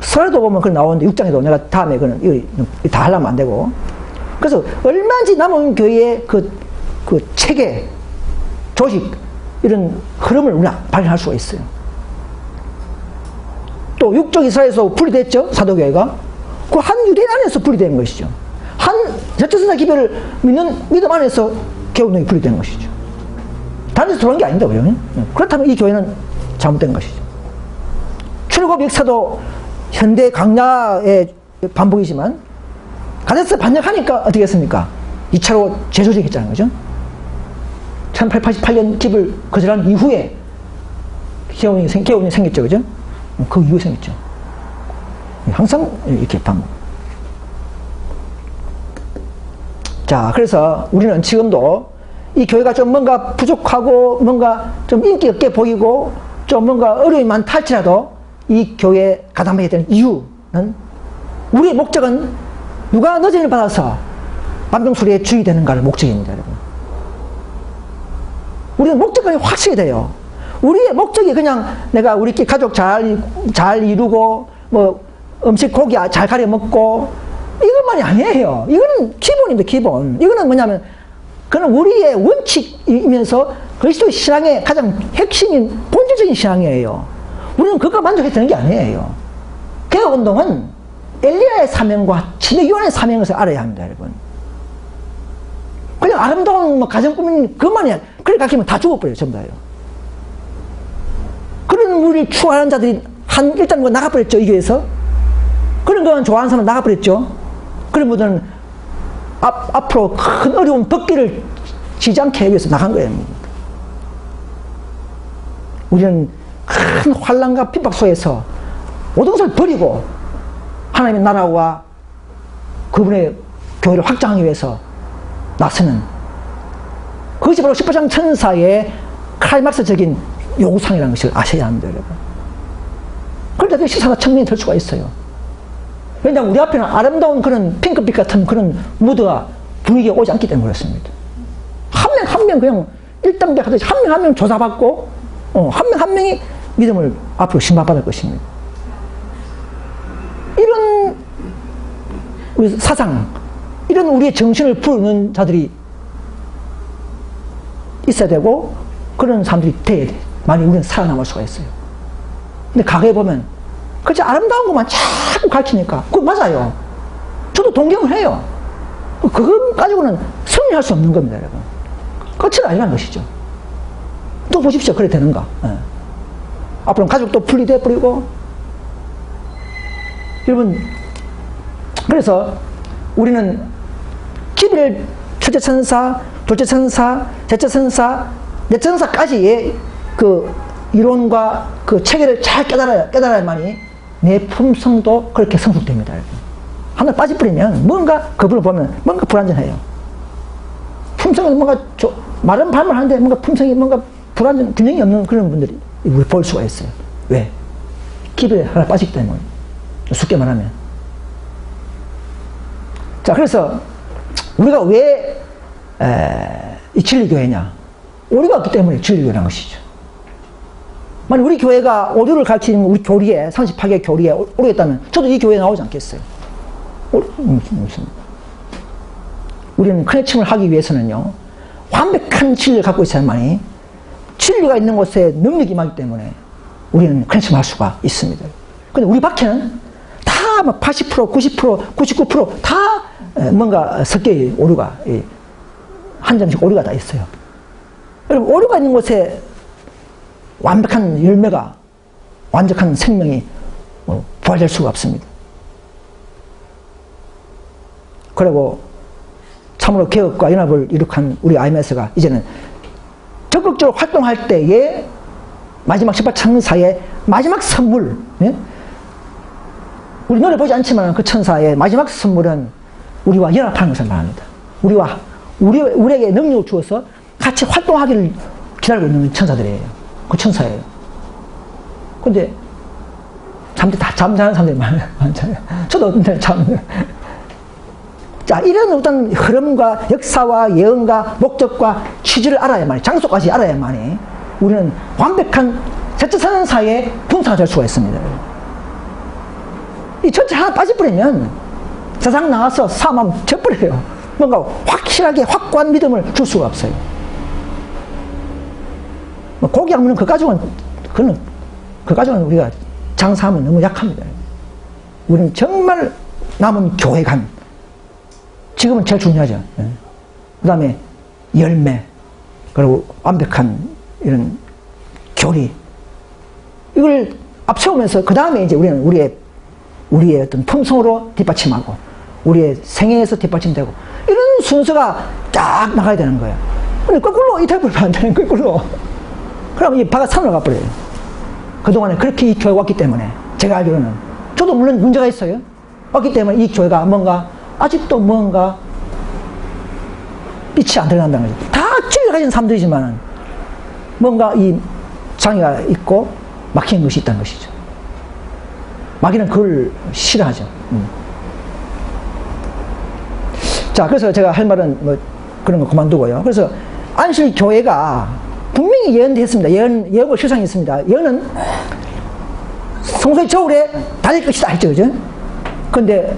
Speaker 1: 설에도 보면 그런 나오는데, 6장에도 내가 다음에 그는 다 하려면 안 되고. 그래서 얼마든지 남은 교회의 그 체계, 조직, 이런 흐름을 우리가 발견할 수가 있어요. 또 육적 이스라엘에서 분리됐죠, 사도교회가. 그 한 유대인 안에서 분리된 것이죠. 한 제트선사 기별을 믿는 믿음 안에서 개혁운동이 분리된 것이죠. 다른 데서 들어온 게 아닙니다. 그죠? 그렇다면 이 교회는 잘못된 것이죠. 출애굽 역사도 현대 강야의 반복이지만, 가데스 반역하니까 어떻게 했습니까? 2차로 재조직했잖아요. 그죠? 1888년 집을 거절한 이후에 개혁운동이 생겼죠. 그죠? 그 이후에 생겼죠. 항상 이렇게 반복. 자, 그래서 우리는 지금도 이 교회가 좀 뭔가 부족하고, 뭔가 좀 인기 없게 보이고, 좀 뭔가 어려움이 많다 할지라도 이 교회에 가담하게 되는 이유는 우리의 목적은 누가 너전을 받아서 만병수리의 주인이 되는가를 목적입니다, 여러분. 우리는 목적이 확실히 돼요. 우리의 목적이 그냥 내가 우리끼리 가족 잘 이루고, 뭐, 음식 고기 잘 가려 먹고, 이것만이 아니에요. 이거는 기본입니다, 기본. 이거는 뭐냐면, 그는 우리의 원칙이면서 그리스도 신앙의 가장 핵심인 본질적인 신앙이에요. 우리는 그거 만족해야 되는 게 아니에요. 개혁운동은 엘리야의 사명과 친히 요한의 사명을 알아야 합니다, 여러분. 그냥 아름다운 뭐 가정 꾸미는 그것만이, 그래 가르치면 다 죽어버려요, 전부 다요. 그런 우리를 추구하는 자들이 일단 뭐 나가버렸죠, 이 교회에서. 그런 건 좋아하는 사람은 나가버렸죠. 그런 분들은 앞으로 큰 어려운 덕기를 지지 않게 하기 위해서 나간 거예요. 우리는 큰 환난과 핍박 속에서 모든 것을 버리고 하나님의 나라와 그분의 교회를 확장하기 위해서 나서는, 그것이 바로 18장 천사의 클라이막스적인 요구사항이라는 것을 아셔야 합니다, 여러분. 그러다 그 시사가 청년이 될 수가 있어요. 왜냐하면 우리 앞에는 아름다운 그런 핑크빛 같은 그런 무드와 분위기가 오지 않기 때문에 그렇습니다. 한 명 한 명 그냥 1단계 하듯이 한 명 한 명 조사받고, 한 명 한 명이 믿음을 앞으로 심판받을 것입니다. 이런 우리 사상, 이런 우리의 정신을 부르는 자들이 있어야 되고, 그런 사람들이 돼야 돼. 만약 우리는 살아남을 수가 있어요. 근데 가게에 보면 그렇지 아름다운 것만 자꾸 가르치니까 그거 맞아요. 저도 동경을 해요. 그거 가지고는 승리할 수 없는 겁니다, 여러분. 끝은 아니라는 것이죠. 또 보십시오, 그래 되는가. 앞으로는 가족도 분리돼 버리고. 여러분, 그래서 우리는 기별 첫째 천사, 둘째 천사, 셋째 천사, 넷째 천사까지의 그 이론과 그 체계를 잘 깨달아야만이 내 품성도 그렇게 성숙됩니다. 하나 빠져버리면 뭔가 그분을 보면 뭔가 불안전해요. 품성은 뭔가 말은 발말하는데 뭔가 품성이 뭔가 불안전, 균형이 없는 그런 분들이 우리 볼 수가 있어요. 왜? 기별에 하나 빠지기 때문에. 쉽게 말하면. 자, 그래서 우리가 왜 이 진리교회냐? 오류가 없기 때문에 진리교회라는 것이죠. 만약 우리 교회가 오류를 가르치는 우리 교리에, 38개 교리에 오류가 있다면 저도 이 교회에 나오지 않겠어요. 우리는 커넥팅을 하기 위해서는요, 완벽한 진리를 갖고 있어야만이 진리가 있는 곳에 능력이 임하기 때문에 우리는 커넥팅을 할 수가 있습니다. 근데 우리 밖에는 다 80%, 90%, 99%다 뭔가 섞여의 오류가, 한 점씩 오류가 다 있어요. 여러분, 오류가 있는 곳에 완벽한 열매가, 완벽한 생명이 부활될 수가 없습니다. 그리고 참으로 개혁과 연합을 이룩한 우리 IMS가 이제는 적극적으로 활동할 때에 마지막 18천사의 마지막 선물, 예? 우리 눈에 보지 않지만 그 천사의 마지막 선물은 우리와 연합하는 것을 말합니다. 우리에게 능력을 주어서 같이 활동하기를 기다리고 있는 천사들이에요. 그 천사예요. 근데 다 잠자는 사람들이 많잖아요. 저도 근데 자, 이런 어떤 흐름과 역사와 예언과 목적과 취지를 알아야만이, 장소까지 알아야만이 우리는 완벽한 셋째 천사의 분사가 될 수가 있습니다. 이 전체 하나 빠져버리면 세상 나가서 싸움하면 져버려요. 뭔가 확실하게 확고한 믿음을 줄 수가 없어요. 고기 안 먹는 그 가족은 우리가 장사하면 너무 약합니다. 우리는 정말 남은 교회관, 지금은 제일 중요하죠. 그 다음에 열매, 그리고 완벽한 이런 교리, 이걸 앞세우면서 그 다음에 이제 우리는 우리의 어떤 품성으로 뒷받침하고 우리의 생애에서 뒷받침되고 이런 순서가 딱 나가야 되는 거예요. 근데 거꾸로 이탈불면 안 되는 거꾸로. 그럼 이 바가 산으로 가버려요. 그동안에 그렇게 이 교회가 왔기 때문에 제가 알기로는, 저도 물론 문제가 있어요. 왔기 때문에 이 교회가 뭔가 아직도 뭔가 빛이 안 드러난다는 거죠. 다 진리를 가진 사람들이지만 뭔가 이 장애가 있고 막히는 것이 있다는 것이죠. 마귀는 그걸 싫어하죠. 자, 그래서 제가 할 말은 뭐 그런 거 그만두고요. 그래서 안식교회가 분명히 예언했습니다. 예언과 실상이 있습니다. 예언은 성소의 저울에 달릴 것이다 했죠, 그죠? 근데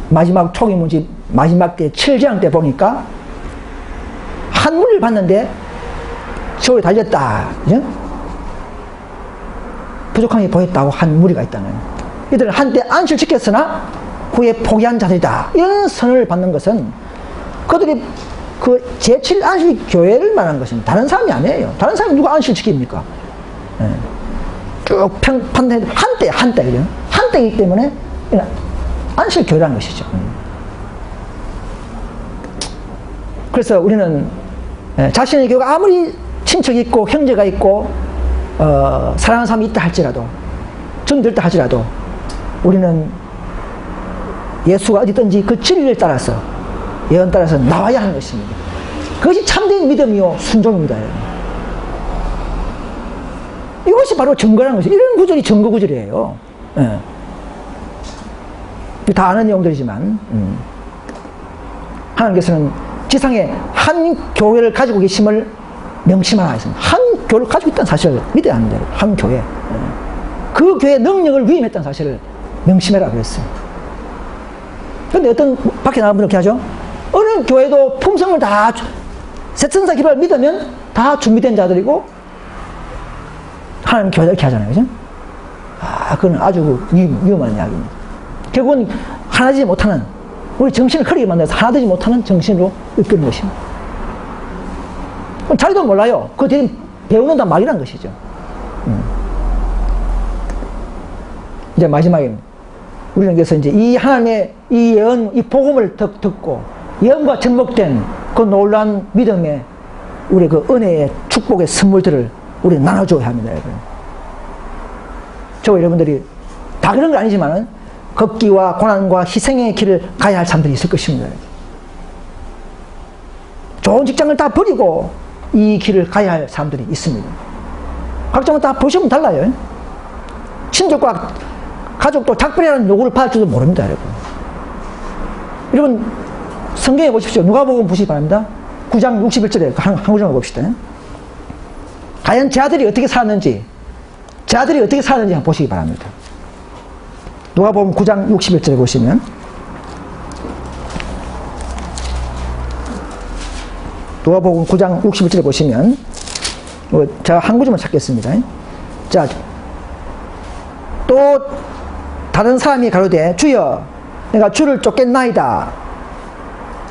Speaker 1: 마지막 초기문지 마지막 때 7장 때 보니까 한 무리를 봤는데 저울에 달렸다, 그죠? 부족함이 보였다고 한 무리가 있다는. 이들은 한때 안식을 지켰으나 후에 포기한 자들이다. 이런 선을 받는 것은 그들이 그 제7 안식 교회를 말하는 것입니다. 다른 사람이 아니에요. 다른 사람이 누가 안식을 지킵니까? 예. 쭉 판단해도 한때, 그죠? 한때이기 때문에 안식 교회라는 것이죠. 그래서 우리는 자신의 교회가 아무리 친척이 있고 형제가 있고 사랑하는 사람이 있다 할지라도 전들다 할지라도 우리는 예수가 어디든지 그 진리를 따라서 예언 따라서 나와야 하는 것입니다. 그것이 참된 믿음이요 순종입니다. 이것이 바로 증거라는 것이에요. 이런 구절이 증거 구절이에요. 예. 다 아는 내용들이지만 하나님께서는 지상에 한 교회를 가지고 계심을 명심하라 했습니다. 한 교회를 가지고 있다는 사실을 믿어야 합니다. 한 교회. 그 교회의 능력을 위임했다는 사실을 명심해라 그랬어요. 그런데 어떤 밖에 나가는 분은 이렇게 하죠. 어느 교회도 품성을 다 세천사 기발을 믿으면 다 준비된 자들이고 하나님 교회가 이렇게 하잖아요. 그죠? 그건 아주 위험한 이야기입니다. 결국은 하나 되지 못하는, 우리 정신을 흐리게 만들어서 하나 되지 못하는 정신으로 이끄는 것입니다. 자기도 몰라요. 그 뒤에 배우는 다 막이란 것이죠. 이제 마지막입니다. 우리는 그래서 이제 이 하나님의 이 예언, 이 복음을 듣고 예언과 접목된 그 놀라운 믿음의 우리 그 은혜의 축복의 선물들을 우리 나눠줘야 합니다, 여러분. 저 여러분들이 다 그런 건 아니지만은 겁기와 고난과 희생의 길을 가야 할 사람들이 있을 것입니다. 좋은 직장을 다 버리고 이 길을 가야 할 사람들이 있습니다. 각자는 다 보시면 달라요. 친족과 가족도 작별이라는 요구를 받을 줄도 모릅니다, 여러분. 여러분, 성경에 보십시오. 누가복음 보시기 바랍니다. 9장 61절에 한 구절만 봅시다. 과연 제 아들이 어떻게 살았는지 한번 보시기 바랍니다. 누가복음 9장 61절에 보시면 누가복음 9장 61절에 보시면 제가 한 구절만 찾겠습니다. 자, 또 다른 사람이 가로되 주여 내가 주를 쫓겠나이다.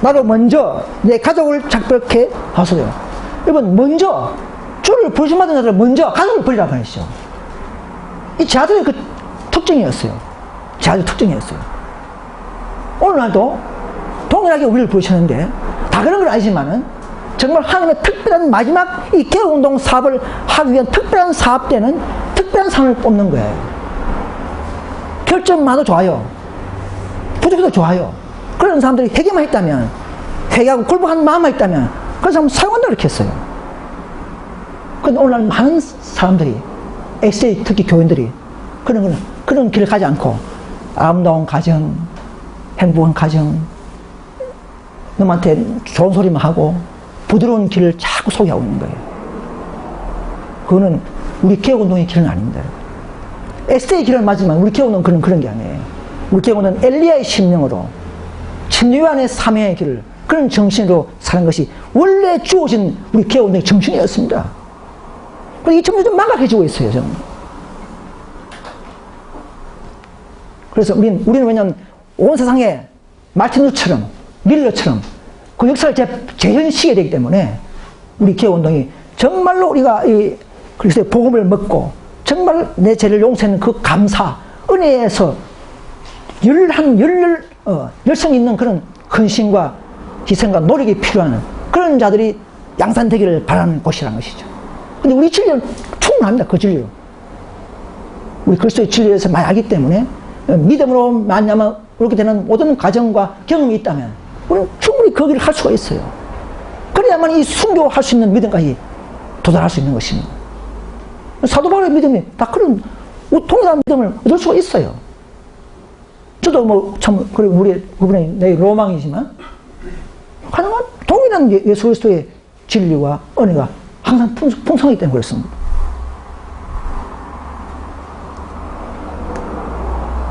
Speaker 1: 나로 먼저 내 가족을 작별케 하소서. 여러분, 먼저 주를 부르심받은 자들 먼저 가족을 버리라고 하시죠. 이 제 아들의 그 특징이었어요. 제 아들 특징이었어요. 오늘날도 동일하게 우리를 부르시는데 다 그런 건 아니지만은 정말 하나님의 특별한 마지막 이 개혁운동 사업을 하기 위한 특별한 사업 때는 특별한 사람을 뽑는 거예요. 결점만도 좋아요. 부족해도 좋아요. 그런 사람들이 회개만 했다면, 회개하고 굴복한 마음만 있다면 그런 사람은 사용한다고 이렇게 했어요. 그런데 오늘날 많은 사람들이 SA 특히 교인들이 그런 길을 가지 않고 아름다운 가정, 행복한 가정, 놈한테 좋은 소리만 하고 부드러운 길을 자꾸 소개하고 있는 거예요. 그거는 우리 개혁운동의 길은 아닙니다. 에스테의 길은 맞지만 우리 개혁운동은 그런 게 아니에요. 우리 개혁운동은 엘리야의 심령으로 침례요한의 사명의 길을 그런 정신으로 사는 것이 원래 주어진 우리 개혁운동의 정신이었습니다. 그런데 이 정신이 좀 망각해지고 있어요, 저는. 그래서 우리는 왜냐하면 온 세상에 마틴 루터처럼 밀러처럼 그 역사를 재현시켜야 되기 때문에 우리 개혁운동이 정말로 우리가 이 그리스도의 복음을 먹고 정말 내 죄를 용서하는 그 감사, 은혜에서 열성 있는 그런 헌신과 희생과 노력이 필요한 그런 자들이 양산되기를 바라는 곳이라는 것이죠. 근데 우리 진리는 충분합니다, 그 진리로. 우리 그리스도의 진리에서 많이 알기 때문에 믿음으로 만나면 그렇게 되는 모든 과정과 경험이 있다면 우리는 충분히 그 길을 할 수가 있어요. 그래야만 이 순교할 수 있는 믿음까지 도달할 수 있는 것입니다. 사도 바울의 믿음이 다 그런 통일한 믿음을 얻을 수가 있어요. 저도 뭐 참 그리고 그분의 내 로망이지만 가능한 동일한 예수 그리스도의 진리와 은혜가 항상 풍성하기 때문에 그렇습니다.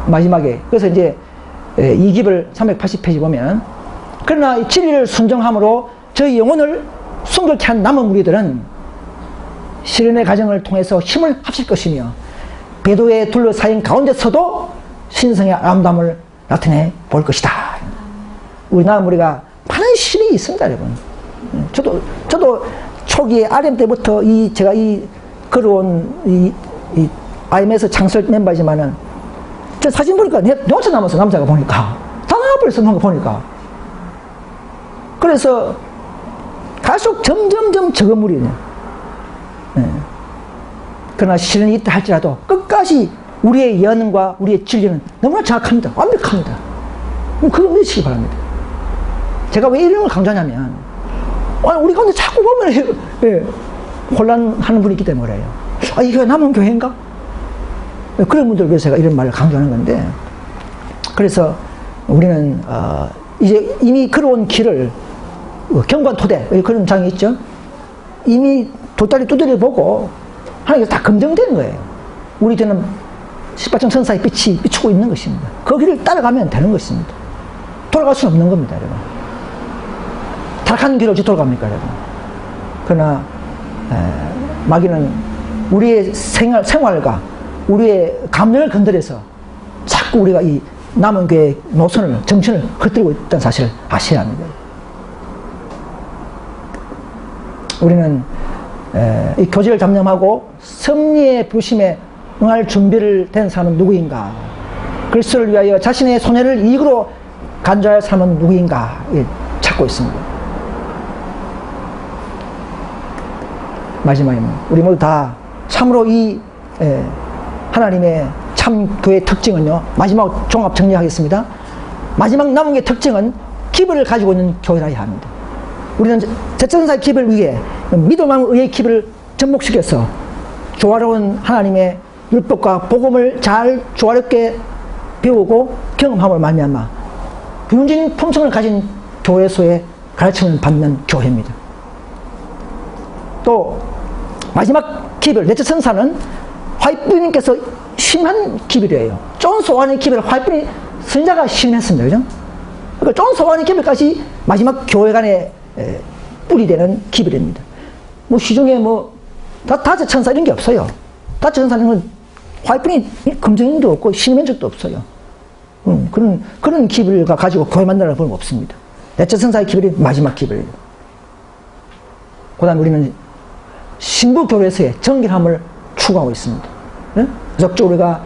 Speaker 1: 마지막에 그래서 이제 2기별 380페이지 보면 그러나 이 진리를 순종함으로 저희 영혼을 순결케 한 남은 무리들은 시련의 과정을 통해서 힘을 합칠 것이며 배도에 둘러싸인 가운데서도 신성의 아름다움을 나타내 볼 것이다. 우리 남은 무리가 많은 시련이 있습니다, 여러분. 저도 초기에 RM 때부터 제가 걸어온 IMS 창설 멤버이지만은 저 사진 보니까 영차 남았어, 남자가 보니까. 다 나와버렸어, 뭔가 보니까. 그래서 갈수록 점점점 적은 무리네. 그러나 시련이 있다 할지라도 끝까지 우리의 예언과 우리의 진리는 너무나 정확합니다. 완벽합니다. 그거 믿으시기 바랍니다. 제가 왜 이런 걸 강조하냐면, 우리 가운데 자꾸 보면 혼란하는 분이 있기 때문에 그래요. 이 교회 남은 교회인가? 그런 분들 위해서 제가 이런 말을 강조하는 건데, 그래서 우리는 이제 이미 걸어온 길을 경관토대 그런 장이 있죠. 이미 돗다리 두드려 보고 하나님께서 다 검증되는 거예요. 우리 저는 18층 천사의 빛이 비추고 있는 것입니다. 그 길을 따라가면 되는 것입니다. 돌아갈 수는 없는 겁니다, 여러분. 타락한 길을 어찌 돌아갑니까, 여러분? 그러나 마귀는 우리의 생활과 우리의 감정을 건드려서 자꾸 우리가 이 남은 교회의 노선을, 정신을 흩뜨리고 있다는 사실을 아셔야 합니다. 우리는 이 교제를 잡념하고 섭리의 부심에 응할 준비를 된 사람은 누구인가? 그리스도를 위하여 자신의 손해를 이익으로 간주할 사람은 누구인가? 찾고 있습니다. 마지막에는 우리 모두 다 참으로 이 하나님의 참 교회의 특징은요, 마지막 종합 정리하겠습니다. 마지막 남은 게 특징은 기별을 가지고 있는 교회라야 합니다. 우리는 제천사의 기별 위에 믿음과 의의 기별을 접목시켜서 조화로운 하나님의 율법과 복음을 잘 조화롭게 배우고 경험함을 말미암아 비운진 품성을 가진 교회소의 가르침을 받는 교회입니다. 또 마지막 기별, 넷째 천사는 화이트님께서 심한 기별이에요. 존 소환의 기별, 화이트님 선자가 심했습니다. 그죠? 그러니까 존 소환의 기별까지 마지막 교회 간의 뿔이 되는 기별입니다. 뭐 시중에 다째 천사 이런 게 없어요. 다째 천사는 화이트님 검증인도 없고 신임한 적도 없어요. 그런 기별과 가지고 교회 만나는 건 없습니다. 넷째 천사의 기별이 마지막 기별이에요. 그 다음에 우리는 신부 교회에서의 정결함을 추구하고 있습니다. 적극적으로 우리가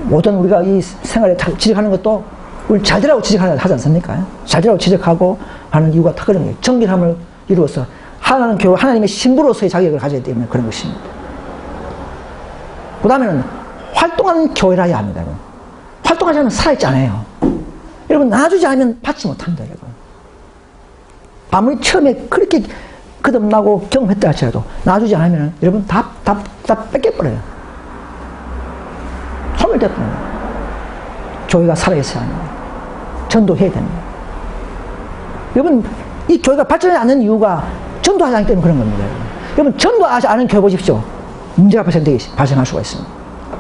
Speaker 1: 모든 우리가 이 생활에 지적하는 것도 우리 잘 되라고 지적하지 않습니까? 잘 되라고 지적하고 하는 이유가 다 그런 거예요. 정결함을 이루어서 하나님의 신부로서의 자격을 가져야 되는 그런 것입니다. 그 다음에는 활동하는 교회라야 합니다. 활동하지 않으면 살아있지 않아요. 여러분, 놔주지 않으면 받지 못합니다. 여러분. 아무리 처음에 그렇게 거듭나고 경험했다 할지라도 놔주지 않으면 여러분 다 뺏겨버려요. 소멸돼버려요. 교회가 살아있어야 합니다. 전도해야 됩니다. 여러분, 이 교회가 발전하지 않는 이유가 전도하지 않기 때문에 그런 겁니다. 여러분, 전도하지 않은 교회 보십시오. 문제가 발생할 수가 있습니다.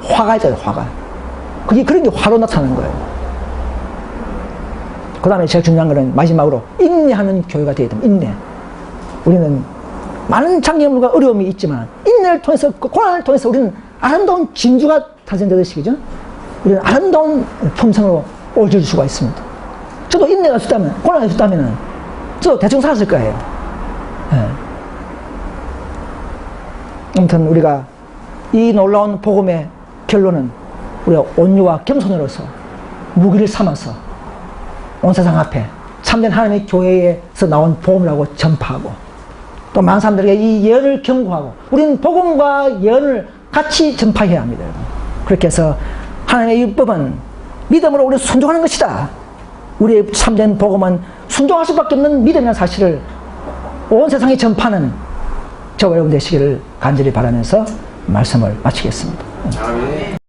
Speaker 1: 화가 있어요, 화가. 그런 게 화로 나타나는 거예요. 그 다음에 제일 중요한 거는 마지막으로 인내하는 교회가 되어야 됩니다. 인내. 우리는 많은 장애물과 어려움이 있지만 인내를 통해서, 고난을 통해서 우리는 아름다운 진주가 탄생되듯이, 그죠? 우리는 아름다운 품성으로 올줄 수가 있습니다. 저도 인내가 없었다면, 고난이 없었다면 저도 대충 살았을 거예요. 아무튼 우리가 이 놀라운 복음의 결론은 우리가 온유와 겸손으로서 무기를 삼아서 온 세상 앞에 참된 하나님의 교회에서 나온 복음이라고 전파하고, 또 많은 사람들에게 이 예언을 경고하고, 우리는 복음과 예언을 같이 전파해야 합니다. 그렇게 해서 하나님의 율법은 믿음으로 우리를 순종하는 것이다. 우리의 참된 복음은 순종할 수밖에 없는 믿음이라는 사실을 온 세상에 전파하는 저와 여러분 되시기를 간절히 바라면서 말씀을 마치겠습니다.